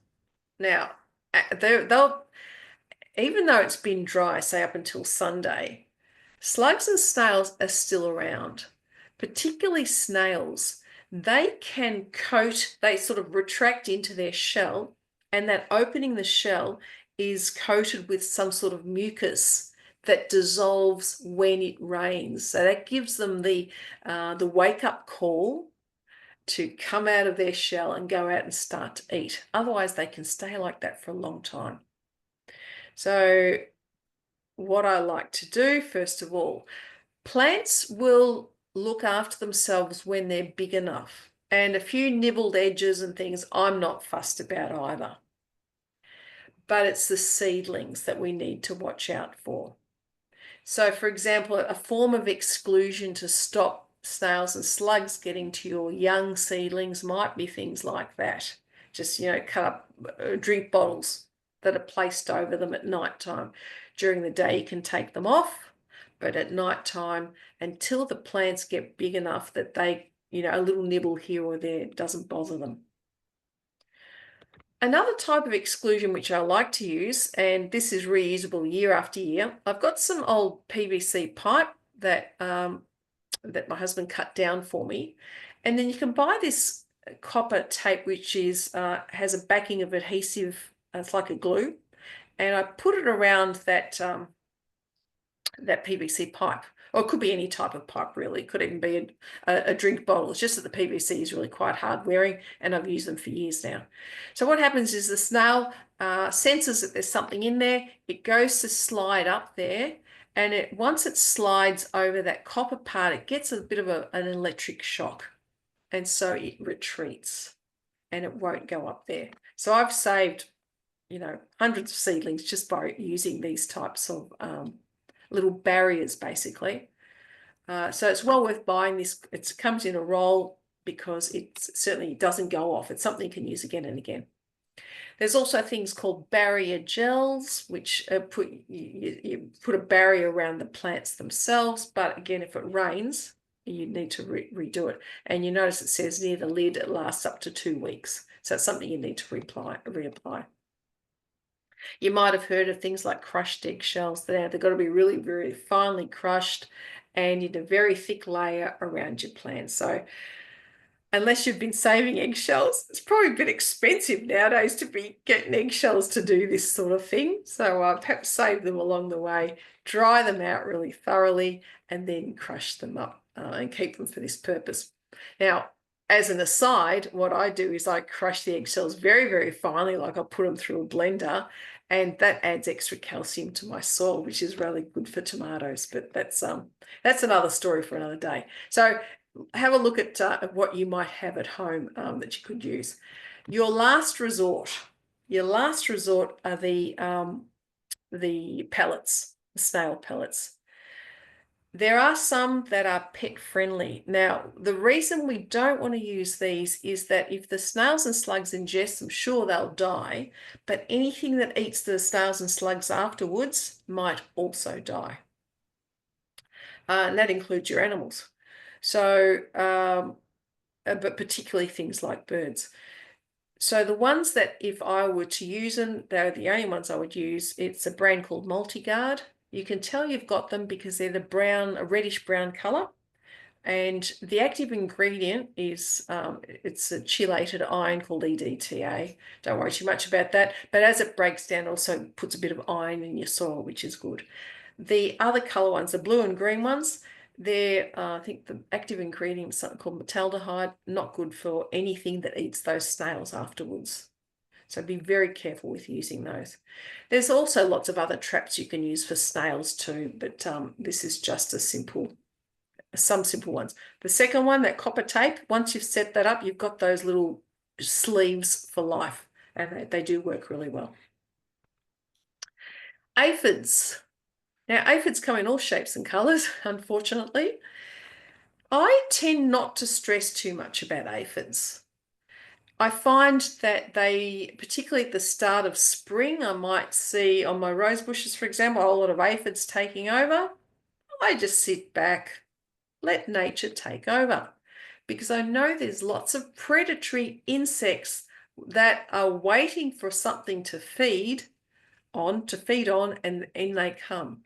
Now, they'll, even though it's been dry, say up until Sunday, slugs and snails are still around, particularly snails. They can coat, they sort of retract into their shell, and that opening the shell is coated with some sort of mucus that dissolves when it rains. So that gives them the wake-up call to come out of their shell and go out and start to eat. Otherwise, they can stay like that for a long time. So what I like to do, first of all, plants will look after themselves when they're big enough. And a few nibbled edges and things I'm not fussed about either. But it's the seedlings that we need to watch out for. So, for example, a form of exclusion to stop snails and slugs getting to your young seedlings might be things like that. Just, cut up drink bottles that are placed over them at night time. During the day, you can take them off, but at night time, until the plants get big enough that they, a little nibble here or there doesn't bother them. Another type of exclusion which I like to use, and this is reusable year after year, I've got some old PVC pipe that that my husband cut down for me, and then you can buy this copper tape which is has a backing of adhesive. It's like a glue, and I put it around that that PVC pipe. Or it could be any type of pipe, really. It could even be a drink bottle. It's just that the PVC is really quite hard wearing, and I've used them for years now. So what happens is the snail senses that there's something in there. It goes to slide up there, and once it slides over that copper part, it gets a bit of an electric shock, and so it retreats, and it won't go up there. So I've saved, hundreds of seedlings just by using these types of little barriers, basically. So it's well worth buying this. It comes in a roll because it certainly doesn't go off. It's something you can use again and again. There's also things called barrier gels, which you put a barrier around the plants themselves. But again, if it rains, you need to redo it. And you notice it says near the lid, it lasts up to 2 weeks. So it's something you need to reapply. You might have heard of things like crushed eggshells. They've got to be really, very finely crushed and in a very thick layer around your plants. So unless you've been saving eggshells, it's probably a bit expensive nowadays to be getting eggshells to do this sort of thing. So perhaps save them along the way, dry them out really thoroughly, and then crush them up and keep them for this purpose. Now, as an aside, what I do is I crush the eggshells very, very finely, like I put them through a blender, and that adds extra calcium to my soil, which is really good for tomatoes. But that's another story for another day. So have a look at what you might have at home that you could use. Your last resort are the pellets, the snail pellets. There are some that are pet friendly. Now, the reason we don't want to use these is that if the snails and slugs ingest them, sure, they'll die, but anything that eats the snails and slugs afterwards might also die. And that includes your animals. So, but particularly things like birds. So the ones that if I were to use them, they're the only ones I would use. It's a brand called Multigard. You can tell you've got them because they're a reddish brown color. And the active ingredient is, it's a chelated iron called EDTA. Don't worry too much about that. But as it breaks down, it also puts a bit of iron in your soil, which is good. The other color ones, the blue and green ones, they're, I think the active ingredient is something called metaldehyde, not good for anything that eats those snails afterwards. So be very careful with using those. There's also lots of other traps you can use for snails too, but this is just some simple ones. The second one, that copper tape, once you've set that up, you've got those little sleeves for life, and they do work really well. Aphids. Now, aphids come in all shapes and colours, unfortunately. I tend not to stress too much about aphids. I find that they, particularly at the start of spring, I might see on my rose bushes, for example, a whole lot of aphids taking over. I just sit back, let nature take over, because I know there's lots of predatory insects that are waiting for something to feed on, and they come.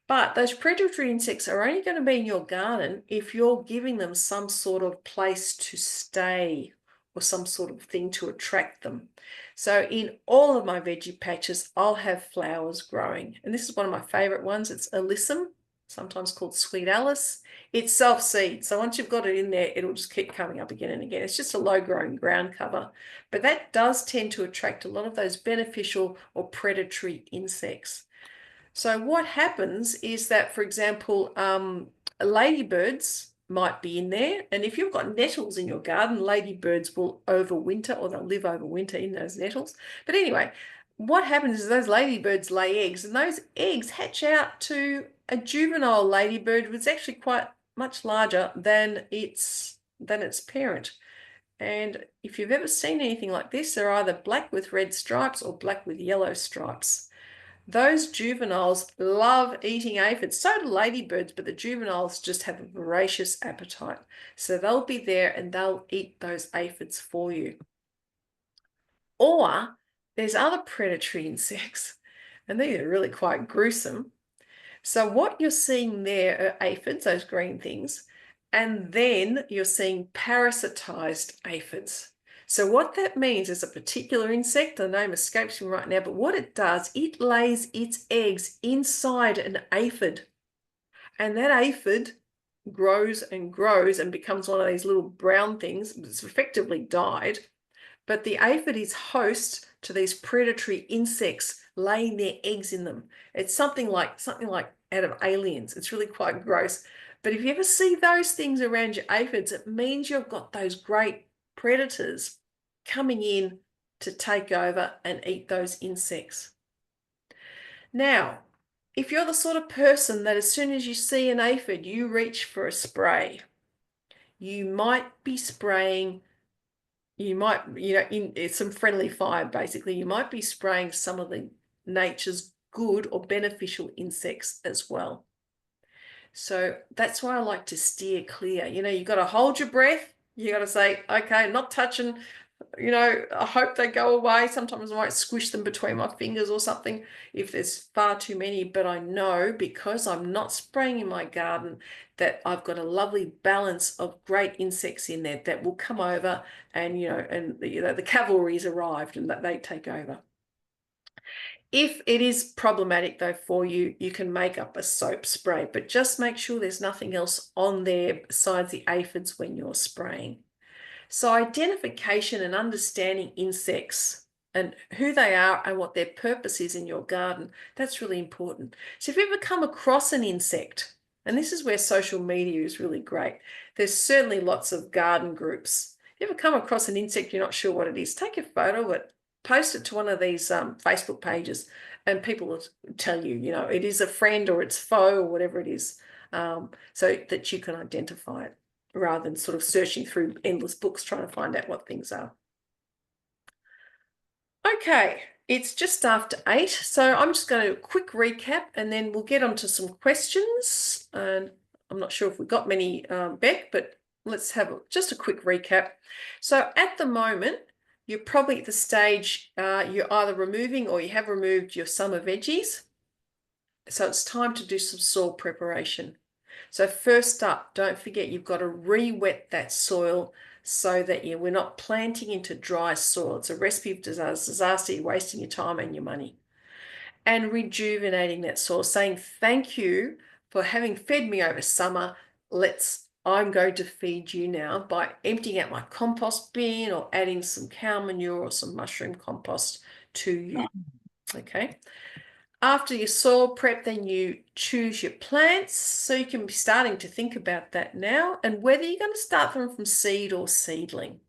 But those predatory insects are only going to be in your garden if you're giving them some sort of place to stay or some sort of thing to attract them. So in all of my veggie patches, I'll have flowers growing. And this is one of my favorite ones. It's alyssum, sometimes called sweet Alice. It's self-seed. So once you've got it in there, it'll just keep coming up again and again. It's just a low-growing ground cover. But that does tend to attract a lot of those beneficial or predatory insects. So what happens is that, for example, ladybirds might be in there. And if you've got nettles in your garden, ladybirds will overwinter, or they'll live overwinter in those nettles. But anyway, what happens is those ladybirds lay eggs, and those eggs hatch out to a juvenile ladybird, which is actually quite much larger than its parent. And if you've ever seen anything like this, they're either black with red stripes or black with yellow stripes. Those juveniles love eating aphids. So do ladybirds, but the juveniles just have a voracious appetite. So they'll be there and they'll eat those aphids for you. Or there's other predatory insects, and these are really quite gruesome. So what you're seeing there are aphids, those green things, and then you're seeing parasitized aphids. So what that means is a particular insect, the name escapes me right now, but what it does, it lays its eggs inside an aphid. And that aphid grows and grows and becomes one of these little brown things. It's effectively died. But the aphid is host to these predatory insects laying their eggs in them. It's something like out of Aliens. It's really quite gross. But if you ever see those things around your aphids, it means you've got those great predators coming in to take over and eat those insects. Now, if you're the sort of person that as soon as you see an aphid, you reach for a spray, you might be spraying, it's some friendly fire, basically. You might be spraying some of the nature's good or beneficial insects as well. So that's why I like to steer clear. You've got to hold your breath. You got to say, okay, not touching, I hope they go away. Sometimes I might squish them between my fingers or something if there's far too many, but I know because I'm not spraying in my garden that I've got a lovely balance of great insects in there that will come over and, the cavalry's arrived and that they take over. If it is problematic though for you, you can make up a soap spray, but just make sure there's nothing else on there besides the aphids when you're spraying. So identification and understanding insects and who they are and what their purpose is in your garden. That's really important. So if you ever come across an insect, and this is where social media is really great, there's certainly lots of garden groups. If you ever come across an insect, you're not sure what it is, take a photo of it, post it to one of these Facebook pages, and people will tell you, it is a friend or it's foe or whatever it is, so that you can identify it rather than sort of searching through endless books trying to find out what things are. Okay, it's just after 8, so I'm just going to quick recap and then we'll get on to some questions. And I'm not sure if we've got many, Beck, but let's have just a quick recap. So at the moment, you're probably at the stage you're either removing or you have removed your summer veggies. So it's time to do some soil preparation. So first up, don't forget you've got to re-wet that soil so that we're not planting into dry soil. It's a recipe of disaster. You're wasting your time and your money. And rejuvenating that soil, saying thank you for having fed me over summer. I'm going to feed you now by emptying out my compost bin or adding some cow manure or some mushroom compost to you. Okay. After your soil prep, then you choose your plants. So you can be starting to think about that now and whether you're going to start them from seed or seedling.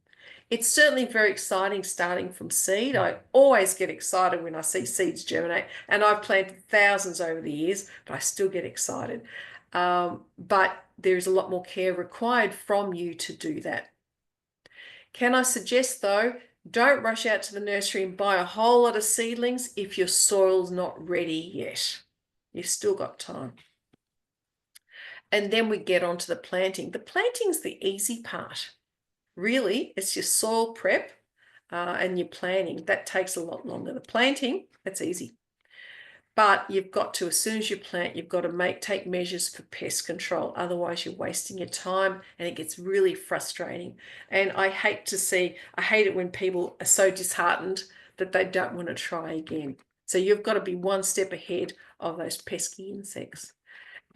It's certainly very exciting starting from seed. I always get excited when I see seeds germinate, and I've planted thousands over the years, but I still get excited. But there's a lot more care required from you to do that. Can I suggest, though, don't rush out to the nursery and buy a whole lot of seedlings if your soil's not ready yet. You've still got time. And then we get on to the planting. The planting's the easy part. Really, it's your soil prep and your planting. That takes a lot longer. The planting, that's easy. But you've got to, as soon as you plant, you've got to take measures for pest control. Otherwise, you're wasting your time and it gets really frustrating. And I hate it when people are so disheartened that they don't want to try again. So you've got to be one step ahead of those pesky insects.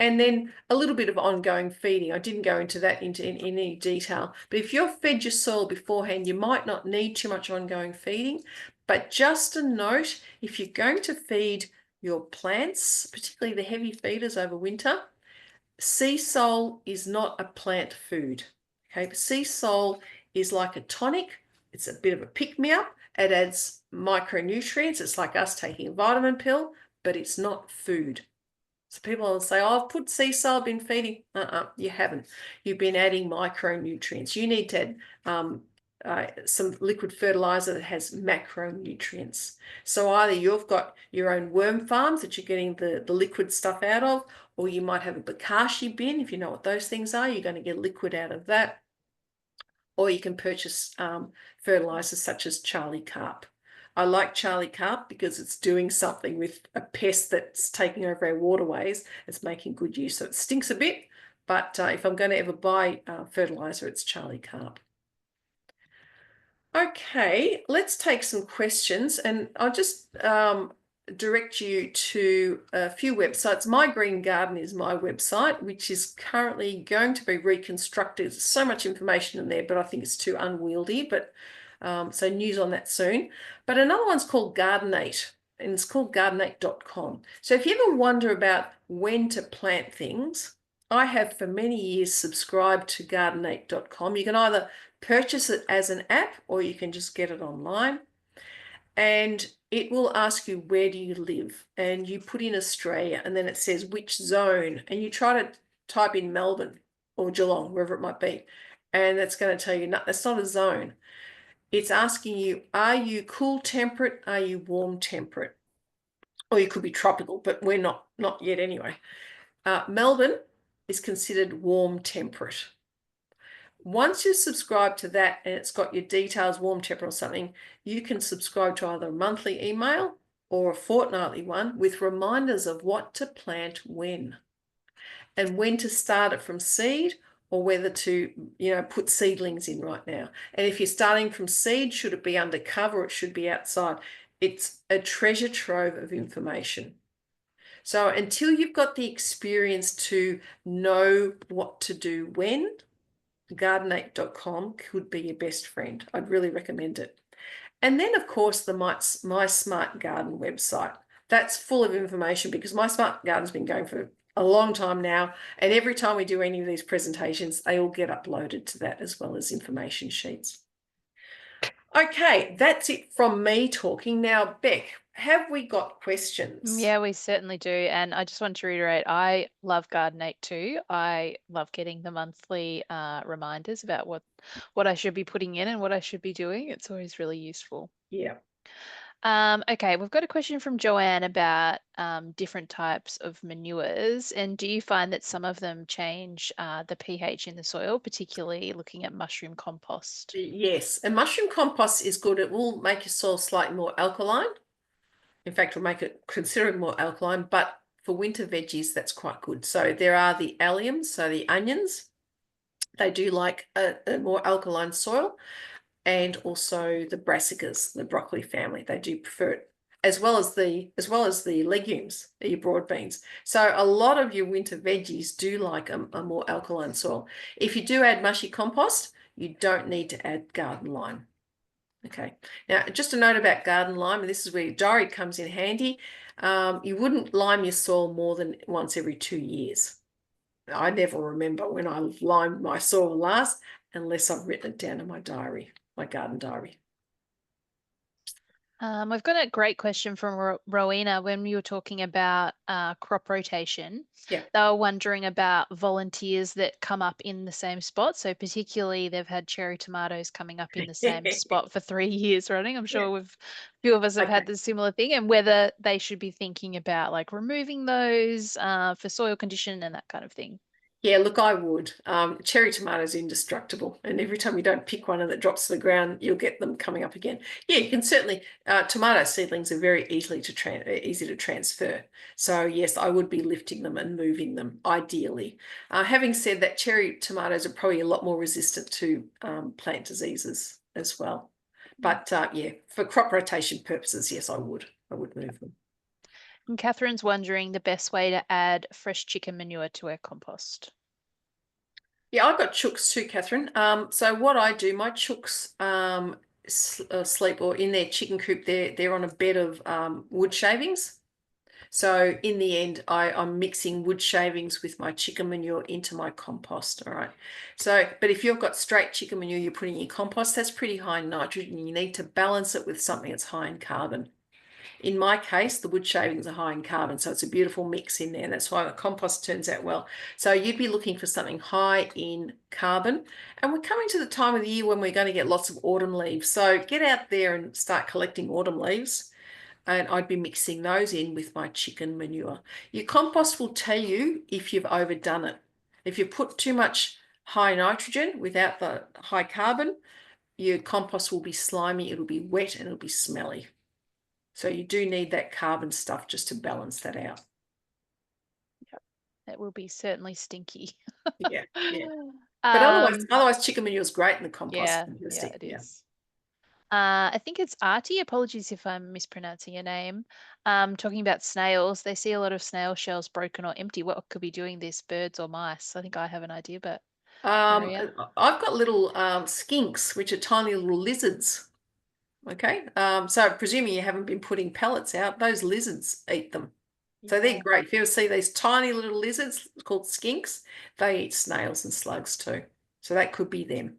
And then a little bit of ongoing feeding. I didn't go into that in any detail, but if you've fed your soil beforehand, you might not need too much ongoing feeding. But just a note, if you're going to feed your plants, particularly the heavy feeders over winter, sea salt is not a plant food. Okay, sea salt is like a tonic. It's a bit of a pick-me-up. It adds micronutrients. It's like us taking a vitamin pill, but it's not food. So people will say, oh, I've put sea salt, been feeding. You haven't. You've been adding micronutrients. You need to add some liquid fertilizer that has macronutrients. So either you've got your own worm farms that you're getting the liquid stuff out of, or you might have a bokashi bin. If you know what those things are, you're going to get liquid out of that. Or you can purchase fertilizers such as Charlie Carp. I like Charlie Carp because it's doing something with a pest that's taking over our waterways. It's making good use. So it stinks a bit, but if I'm going to ever buy fertilizer, it's Charlie Carp. Okay, let's take some questions, and I'll just direct you to a few websites. My Green Garden is my website, which is currently going to be reconstructed. There's so much information in there, but I think it's too unwieldy. But so news on that soon. But another one's called Gardenate, and it's called gardenate.com. So if you ever wonder about when to plant things, I have for many years subscribed to gardenate.com. You can either purchase it as an app or you can just get it online. And it will ask you, where do you live? And you put in Australia, and then it says which zone, and you try to type in Melbourne or Geelong, wherever it might be, and that's going to tell you, no, that's not a zone. It's asking you, are you cool temperate? Are you warm temperate? Or you could be tropical, but we're not yet anyway. Melbourne is considered warm temperate. Once you subscribe to that and it's got your details, warm temperate or something, you can subscribe to either a monthly email or a fortnightly one with reminders of what to plant when and when to start it from seed, or whether to, put seedlings in right now. And if you're starting from seed, should it be under cover or it should be outside? It's a treasure trove of information. So until you've got the experience to know what to do when, gardenate.com could be your best friend. I'd really recommend it. And then, of course, the My Smart Garden website. That's full of information because My Smart Garden's been going for a long time now. And every time we do any of these presentations, they all get uploaded to that as well as information sheets. Okay, that's it from me talking. Now, Beck, have we got questions? Yeah, we certainly do. And I just want to reiterate, I love Gardenate too. I love getting the monthly reminders about what I should be putting in and what I should be doing. It's always really useful. Yeah. Okay, we've got a question from Joanne about different types of manures. And do you find that some of them change the pH in the soil, particularly looking at mushroom compost? Yes, and mushroom compost is good. It will make your soil slightly more alkaline. In fact, it'll make it considerably more alkaline, but for winter veggies, that's quite good. So there are the alliums, so the onions. They do like a more alkaline soil, and also the brassicas, the broccoli family. They do prefer it, as well as the legumes, your broad beans. So a lot of your winter veggies do like a more alkaline soil. If you do add mushy compost, you don't need to add garden lime. Okay, now just a note about garden lime, and this is where your diary comes in handy. You wouldn't lime your soil more than once every 2 years. I never remember when I limed my soil last, unless I've written it down in my diary, my garden diary. I've got a great question from Rowena when we were talking about crop rotation. Yeah. They were wondering about volunteers that come up in the same spot. So particularly they've had cherry tomatoes coming up in the same spot for 3 years running. I'm Yeah. sure few of us have had Okay. the similar thing, and whether they should be thinking about like removing those for soil condition and that kind of thing. Yeah, look, I would. Cherry tomatoes are indestructible, and every time you don't pick one and it drops to the ground, you'll get them coming up again. Yeah, you can certainly. Tomato seedlings are very easy to transfer. So yes, I would be lifting them and moving them ideally. Having said that, cherry tomatoes are probably a lot more resistant to plant diseases as well. But yeah, for crop rotation purposes, yes, I would. I would move them. And Catherine's wondering the best way to add fresh chicken manure to our compost. Yeah, I've got chooks too, Catherine. So what I do, my chooks sleep or in their chicken coop. They're on a bed of wood shavings. So in the end, I'm mixing wood shavings with my chicken manure into my compost. All right. So, but if you've got straight chicken manure you're putting in your compost, that's pretty high in nitrogen. You need to balance it with something that's high in carbon. In my case, the wood shavings are high in carbon, so it's a beautiful mix in there, and that's why the compost turns out well. So you'd be looking for something high in carbon, and we're coming to the time of the year when we're going to get lots of autumn leaves. So get out there and start collecting autumn leaves, and I'd be mixing those in with my chicken manure. Your compost will tell you if you've overdone it. If you put too much high nitrogen without the high carbon, your compost will be slimy, it'll be wet, and it'll be smelly. So you do need that carbon stuff just to balance that out. Yep. It will be certainly stinky. Yeah, yeah. But otherwise, chicken manure is great in the compost. Yeah, Fantastic. it Yeah. is. I think it's Artie. Apologies if I'm mispronouncing your name. Talking about snails, they see a lot of snail shells broken or empty. What could be doing this? Birds or mice? I think I have an idea, but Maria. I've got little skinks, which are tiny little lizards. Okay. So presuming you haven't been putting pellets out, those lizards eat them. So they're Yeah. great. If you ever see these tiny little lizards called skinks, they eat snails and slugs too. So that could be them.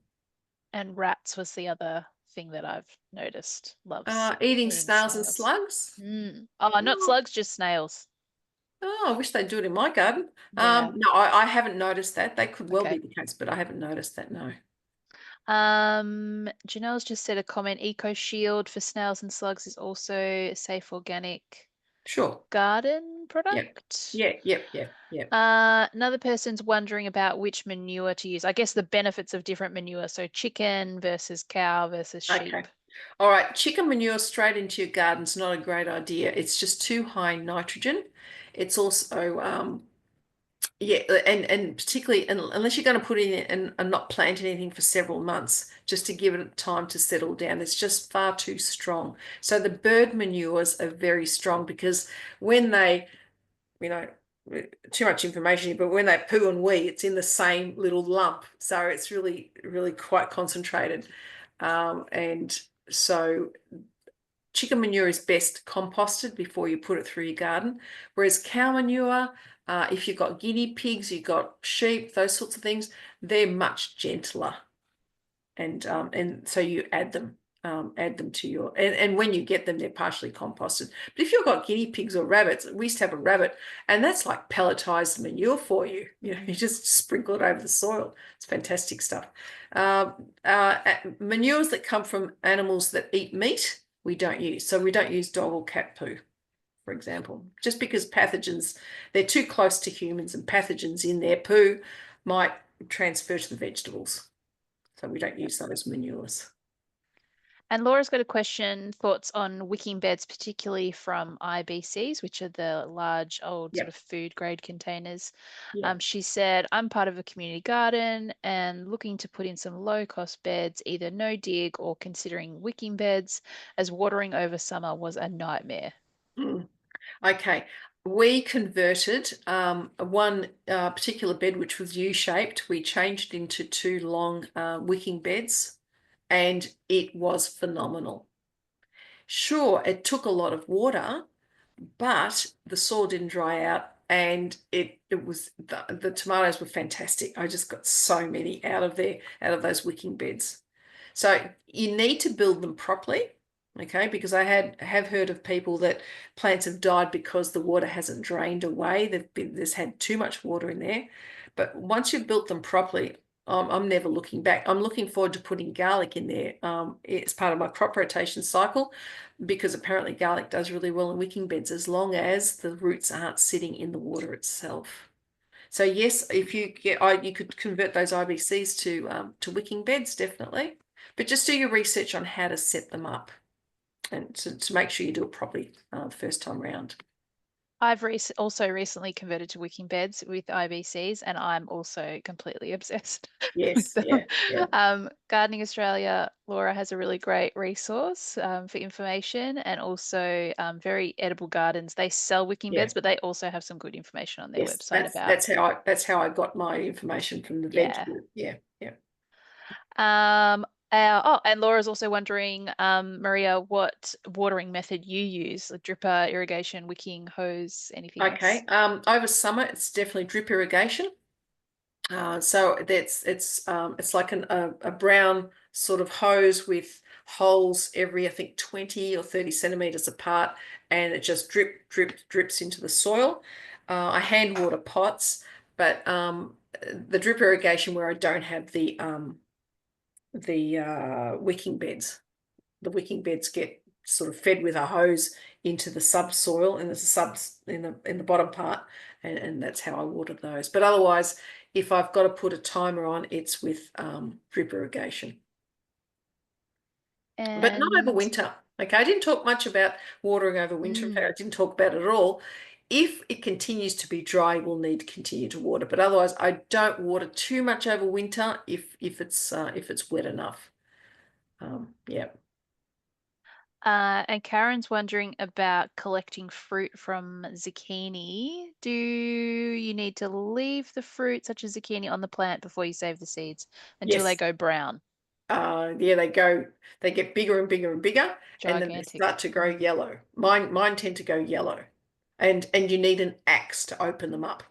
And rats was the other thing that I've noticed. Loves Eating eating snails and snails. slugs. Oh, not Oh, slugs, just snails. I wish they'd do it in my garden. Yeah. No, I haven't noticed that. They could well be Okay. the case, but I haven't noticed that, no. Janelle's just said a comment. Eco Shield for snails and slugs is also a safe organic Sure. garden Yep. product. Yeah, yep, yep, yep. Another person's wondering about which manure to use. I guess the benefits of different manure. So chicken versus cow versus Okay. sheep. All right. Chicken manure straight into your garden's not a great idea. It's just too high in nitrogen. It's also yeah, and particularly unless you're going to put in it and not plant anything for several months, just to give it time to settle down, it's just far too strong. So the bird manures are very strong because when they, you know, too much information here, but when they poo and wee, it's in the same little lump. So it's really, really quite concentrated. And so chicken manure is best composted before you put it through your garden, whereas cow manure, if you've got guinea pigs, you've got sheep, those sorts of things, they're much gentler. And so you add them to your, and when you get them, they're partially composted. But if you've got guinea pigs or rabbits, we used to have a rabbit, and that's like pelletized manure for you. You know, you just sprinkle it over the soil. It's fantastic stuff. Manures that come from animals that eat meat, we don't use. So we don't use dog or cat poo, for example, just because pathogens, they're too close to humans, and pathogens in their poo might transfer to the vegetables. So we don't use those manures. And Laura's got a question, thoughts on wicking beds, particularly from IBCs, which are the large old sort of Yep. food grade containers. Yeah. She said, I'm part of a community garden and looking to put in some low cost beds, either no dig or considering wicking beds, as watering over summer was a nightmare. Mm. Okay. We converted one particular bed, which was U-shaped. We changed into two long wicking beds, and it was phenomenal. Sure, it took a lot of water, but the soil didn't dry out, and it was the tomatoes were fantastic. I just got so many out of there, out of those wicking beds. So you need to build them properly, okay? Because I have heard of people that plants have died because the water hasn't drained away. There's had too much water in there. But once you've built them properly, I'm never looking back. I'm looking forward to putting garlic in there. It's part of my crop rotation cycle, because apparently garlic does really well in wicking beds as long as the roots aren't sitting in the water itself. So yes, if you you could convert those IBCs to wicking beds, definitely. But just do your research on how to set them up, and to make sure you do it properly the first time around. I've also recently converted to wicking beds with IBCs, and I'm also completely obsessed with Yes, them. yeah, yeah, Gardening Australia, Laura has a really great resource for information, and also Very Edible Gardens. They sell wicking yeah. beds, but they also have some good information on their Yes, website about, that's how I got my information from the veg yeah. group. Yeah, yeah. And Laura's also wondering, Maria, what watering method you use, like dripper, irrigation, wicking, hose, anything else? Okay. Over summer, it's definitely drip irrigation. So it's like a brown sort of hose with holes every, I think, 20 or 30 centimeters apart, and it just drips into the soil. I hand water pots, but the drip irrigation where I don't have the wicking beds. The wicking beds get sort of fed with a hose into the subsoil, and there's a subs in the bottom part, and that's how I water those. But otherwise, if I've got to put a timer on, it's with drip irrigation. But not over And winter. Okay, I didn't talk much about watering over winter. In fact, I didn't talk about it at all. If it continues to be dry, we'll need to continue to water. But otherwise, I don't water too much over winter if it's wet enough. Yeah. And Karen's wondering about collecting fruit from zucchini. Do you need to leave the fruit, such as zucchini, on the plant before you save the seeds until they Yes. go brown? Yeah, they get bigger and bigger and bigger, and then they Gigantic. start to grow yellow. Mine tend to go yellow, and you need an axe to open them up,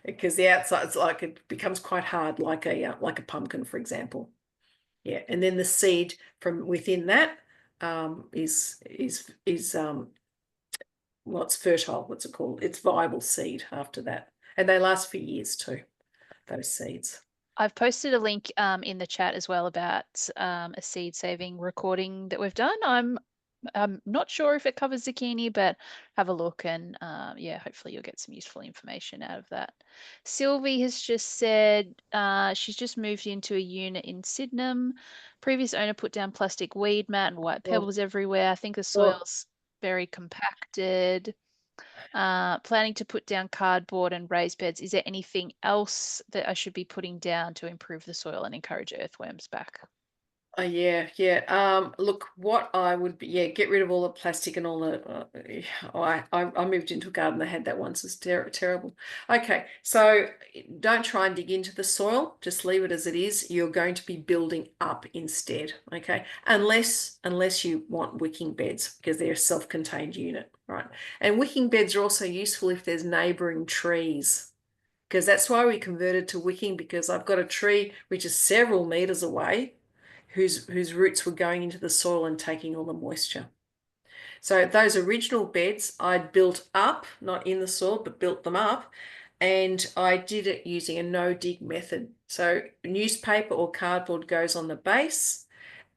because the outside's like, it becomes quite hard, like a pumpkin, for example. Yeah, and then the seed from within that is well, it's fertile. What's it called? It's viable seed after that, and they last for years too. Those seeds. I've posted a link in the chat as well about a seed saving recording that we've done. I'm not sure if it covers zucchini, but have a look, and yeah, hopefully you'll get some useful information out of that. Sylvie has just said she's just moved into a unit in Sydenham. Previous owner put down plastic weed mat and white Well, pebbles everywhere. I think the well, soil's very compacted. Planning to put down cardboard and raised beds. Is there anything else that I should be putting down to improve the soil and encourage earthworms back? Oh yeah, yeah. Look, what I would be, yeah, get rid of all the plastic and all the. I moved into a garden that had that once. It's terrible. Okay, so don't try and dig into the soil. Just leave it as it is. You're going to be building up instead. Okay, unless you want wicking beds because they're a self-contained unit, right? And wicking beds are also useful if there's neighbouring trees. Because that's why we converted to wicking, because I've got a tree which is several meters away whose roots were going into the soil and taking all the moisture. So those original beds I'd built up, not in the soil, but built them up. And I did it using a no dig method. So newspaper or cardboard goes on the base,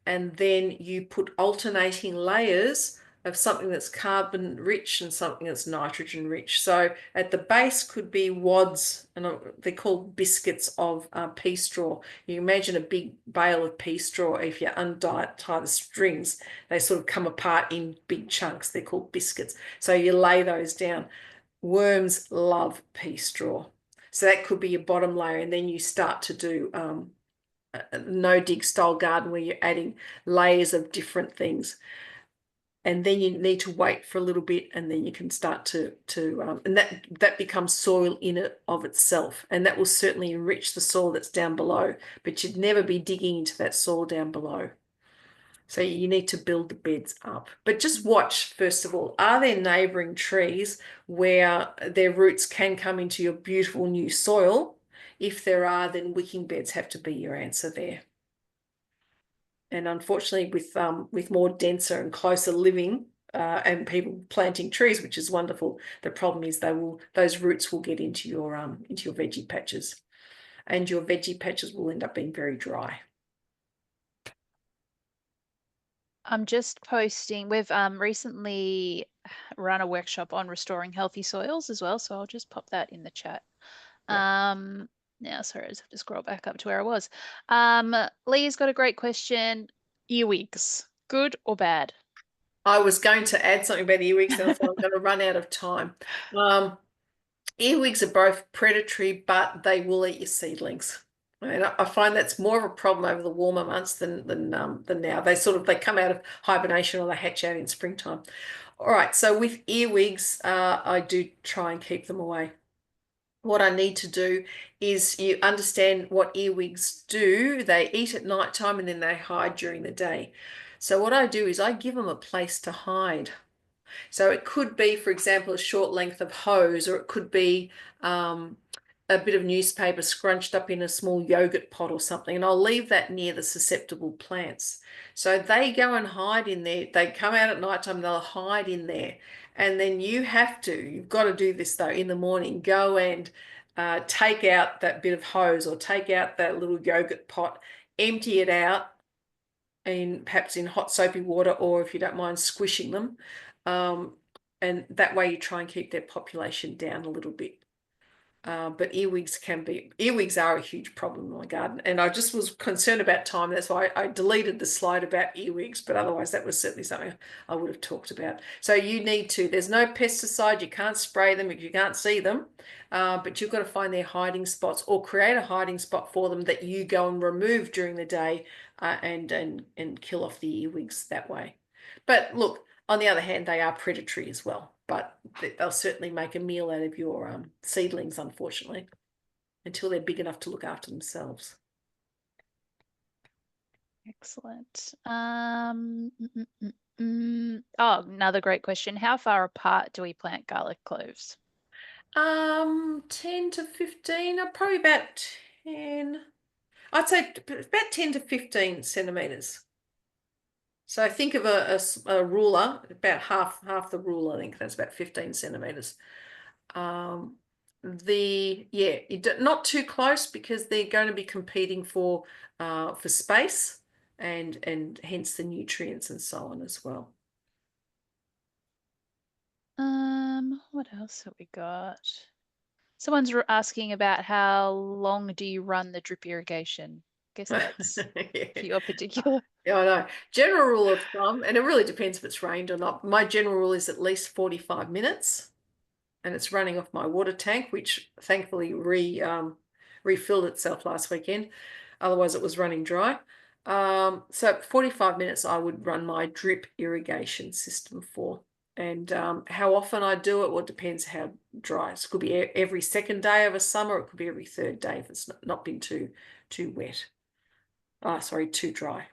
and then you put alternating layers of something that's carbon rich and something that's nitrogen rich. So at the base could be wads, and they're called biscuits of pea straw. You imagine a big bale of pea straw. If you untie the strings, they sort of come apart in big chunks. They're called biscuits. So you lay those down. Worms love pea straw. So that could be your bottom layer, and then you start to do no dig style garden where you're adding layers of different things, and then you need to wait for a little bit, and then you can start to and that becomes soil in it of itself, and that will certainly enrich the soil that's down below, but you'd never be digging into that soil down below. So you need to build the beds up, but just watch first of all, are there neighboring trees where their roots can come into your beautiful new soil? If there are, then wicking beds have to be your answer there. And unfortunately, with more denser and closer living and people planting trees, which is wonderful, the problem is those roots will get into your veggie patches, and your veggie patches will end up being very dry. I'm just posting. We've recently run a workshop on restoring healthy soils as well, so I'll just pop that in the chat. Yeah. Now, sorry, I just have to scroll back up to where I was. Lee's got a great question. Earwigs, good or bad? I was going to add something about the earwigs, and I thought I'm going to run out of time. Earwigs are both predatory, but they will eat your seedlings. And I find that's more of a problem over the warmer months than now. They come out of hibernation or they hatch out in springtime. All right, so with earwigs, I do try and keep them away. What I need to do is you understand what earwigs do. They eat at night time and then they hide during the day. So what I do is I give them a place to hide. So it could be, for example, a short length of hose, or it could be a bit of newspaper scrunched up in a small yogurt pot or something. And I'll leave that near the susceptible plants. So they go and hide in there. They come out at night time, they'll hide in there. And then you've got to do this though in the morning, go and take out that bit of hose or take out that little yogurt pot, empty it out perhaps in hot soapy water, or if you don't mind squishing them. And that way you try and keep their population down a little bit. But earwigs are a huge problem in my garden. And I just was concerned about time. That's why I deleted the slide about earwigs, but otherwise that was certainly something I would have talked about. So there's no pesticide, you can't spray them if you can't see them, but you've got to find their hiding spots or create a hiding spot for them that you go and remove during the day and kill off the earwigs that way. But look, on the other hand, they are predatory as well, but they'll certainly make a meal out of your seedlings, unfortunately, until they're big enough to look after themselves. Excellent. Oh, another great question. How far apart do we plant garlic cloves? 10 to 15, probably about 10. I'd say about 10 to 15 centimeters. So think of a ruler, about half the ruler. I think that's about 15 centimeters. Not too close because they're going to be competing for space and hence the nutrients and so on as well. What else have we got? Someone's asking about how long do you run the drip irrigation? Guess that's for your particular. Yeah, I know. General rule of thumb, and it really depends if it's rained or not. My general rule is at least 45 minutes, and it's running off my water tank, which thankfully refilled itself last weekend. Otherwise, it was running dry. So 45 minutes I would run my drip irrigation system for. And how often I do it, well, it depends how dry. It could be every second day of a summer, it could be every third day if it's not been too wet. Sorry, too dry.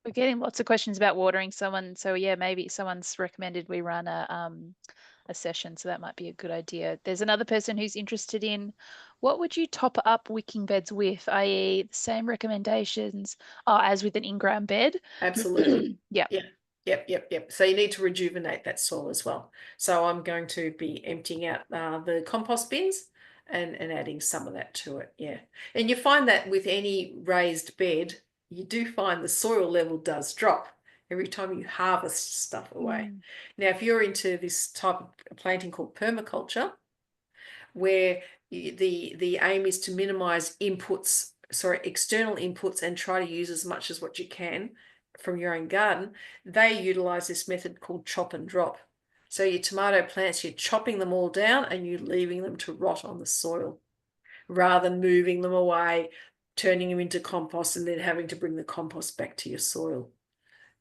We're getting lots of questions about watering someone. So yeah, maybe someone's recommended we run a session, so that might be a good idea. There's another person who's interested in what would you top up wicking beds with, i.e., the same recommendations as with an in-ground bed. Absolutely. Yeah. Yeah. Yep. So you need to rejuvenate that soil as well. So I'm going to be emptying out the compost bins and adding some of that to it. Yeah. And you find that with any raised bed, you do find the soil level does drop every time you harvest stuff away. Mm. Now, if you're into this type of planting called permaculture, where the aim is to minimize external inputs and try to use as much as what you can from your own garden, they utilize this method called chop and drop. So your tomato plants, you're chopping them all down and you're leaving them to rot on the soil rather than moving them away, turning them into compost and then having to bring the compost back to your soil.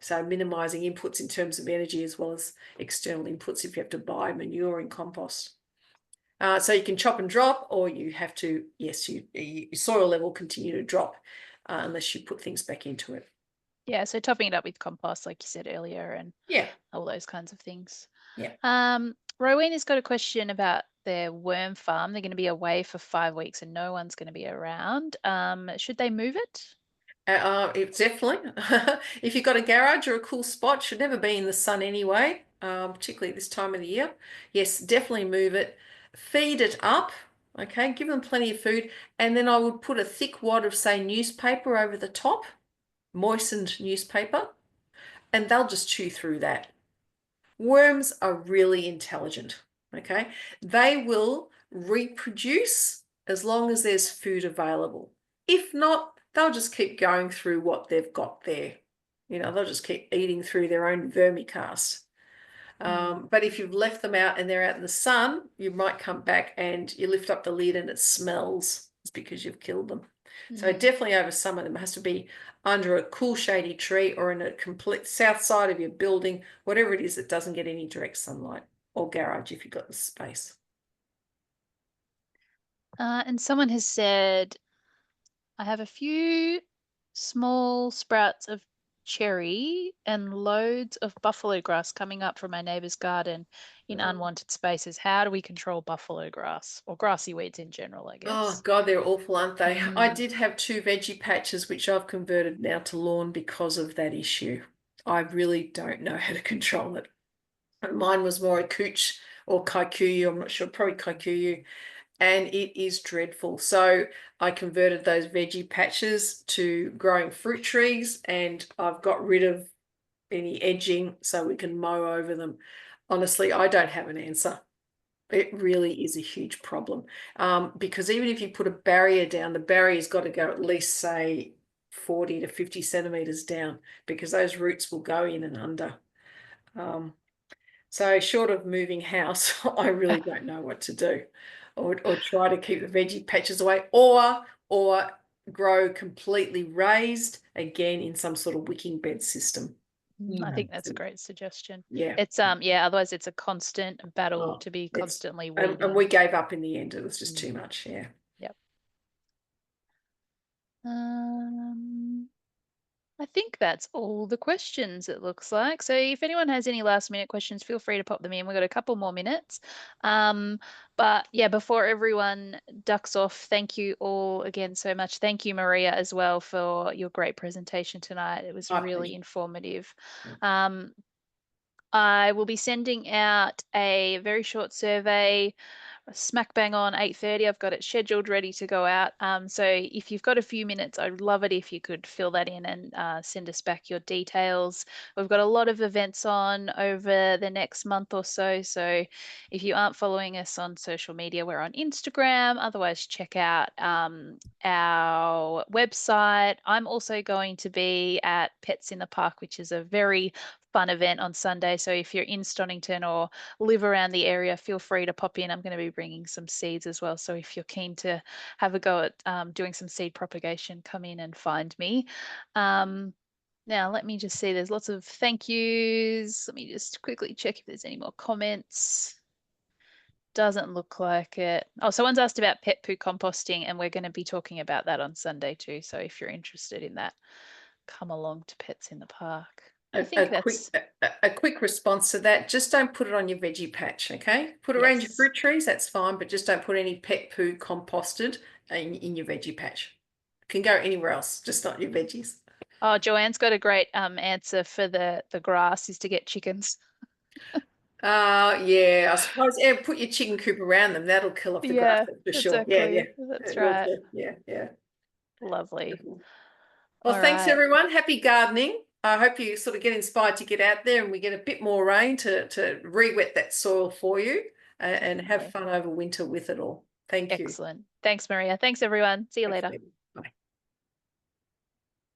So minimizing inputs in terms of energy as well as external inputs if you have to buy manure and compost. So you can chop and drop, or you have to, yes, your soil level continue to drop unless you put things back into it. Yeah, so topping it up with compost, like you said earlier, and Yeah, all those kinds of things. yeah. Rowena's got a question about their worm farm. They're going to be away for 5 weeks and no one's going to be around. Should they move it? It's definitely, if you've got a garage or a cool spot, should never be in the sun anyway, particularly this time of the year. Yes, definitely move it. Feed it up, okay? Give them plenty of food. And then I would put a thick wad of, say, newspaper over the top, moistened newspaper, and they'll just chew through that. Worms are really intelligent, okay? They will reproduce as long as there's food available. If not, they'll just keep going through what they've got there. They'll just keep eating through their own vermicast. Mm. But if you've left them out and they're out in the sun, you might come back and you lift up the lid and it smells. It's because you've killed them. So Mm. definitely over summer, them has to be under a cool shady tree or in a complete south side of your building, whatever it is that doesn't get any direct sunlight, or garage if you've got the space. And someone has said, I have a few small sprouts of cherry and loads of buffalo grass coming up from my neighbour's garden in Mm. unwanted spaces. How do we control buffalo grass or grassy weeds in general, I Oh guess? God, they're awful, aren't they? I Mm. did have 2 veggie patches, which I've converted now to lawn because of that issue. I really don't know how to control it. Mine was more a cooch or kikuyu, I'm not sure, probably kikuyu, and it is dreadful. So I converted those veggie patches to growing fruit trees, and I've got rid of any edging so we can mow over them. Honestly, I don't have an answer. It really is a huge problem because even if you put a barrier down, the barrier's got to go at least, say, 40 to 50 centimeters down because those roots will go in and under. Um, so short of moving house, I really don't know what to do, or try to keep the veggie patches away, or grow completely raised again in some sort of wicking bed system. I Mm. think that's a great suggestion. Yeah. It's yeah, otherwise it's a constant battle Oh, to be it's constantly and we weeding. gave up in the end. It was just too Mm. much. Yeah. Yep. Um, I think that's all the questions it looks like. So if anyone has any last minute questions, feel free to pop them in. We've got a couple more minutes. Um, but yeah, before everyone ducks off, thank you all again so much. Thank you, Maria, as well, for your great presentation tonight. It was My really pleasure. informative. Yeah. Um, I will be sending out a very short survey smack bang on 8:30. I've got it scheduled, ready to go out. So if you've got a few minutes, I'd love it if you could fill that in and send us back your details. We've got a lot of events on over the next month or so. So if you aren't following us on social media, we're on Instagram. Otherwise, check out our website. I'm also going to be at Pets in the Park, which is a very fun event on Sunday. So if you're in Stonington or live around the area, feel free to pop in. I'm going to be bringing some seeds as well. So if you're keen to have a go at doing some seed propagation, come in and find me. Now, let me just see, there's lots of thank yous. Let me just quickly check if there's any more comments. Doesn't look like it. Oh, someone's asked about pet poo composting, and we're going to be talking about that on Sunday too. So if you're interested in that, come along to Pets in the Park. I think that's, A quick response to that. Just don't put it on your veggie patch, okay? Put it around your yes. fruit trees, that's fine, but just don't put any pet poo composted in your veggie patch. It can go anywhere else, just not your veggies. Oh, Joanne's got a great answer for the grass is to get chickens. Yeah, I suppose, yeah, put your chicken coop around them. That'll kill off the grass, Yeah, that's for sure. Yeah, yeah. exactly. That's It will right. kill. Yeah, yeah. Lovely. Well, All thanks right. everyone. Happy gardening. I hope you sort of get inspired to get out there and we get a bit more rain to re-wet that soil for you and have Definitely. fun over winter with it all. Thank you. Excellent. Thanks, Maria. Thanks, everyone. See you later. Absolutely.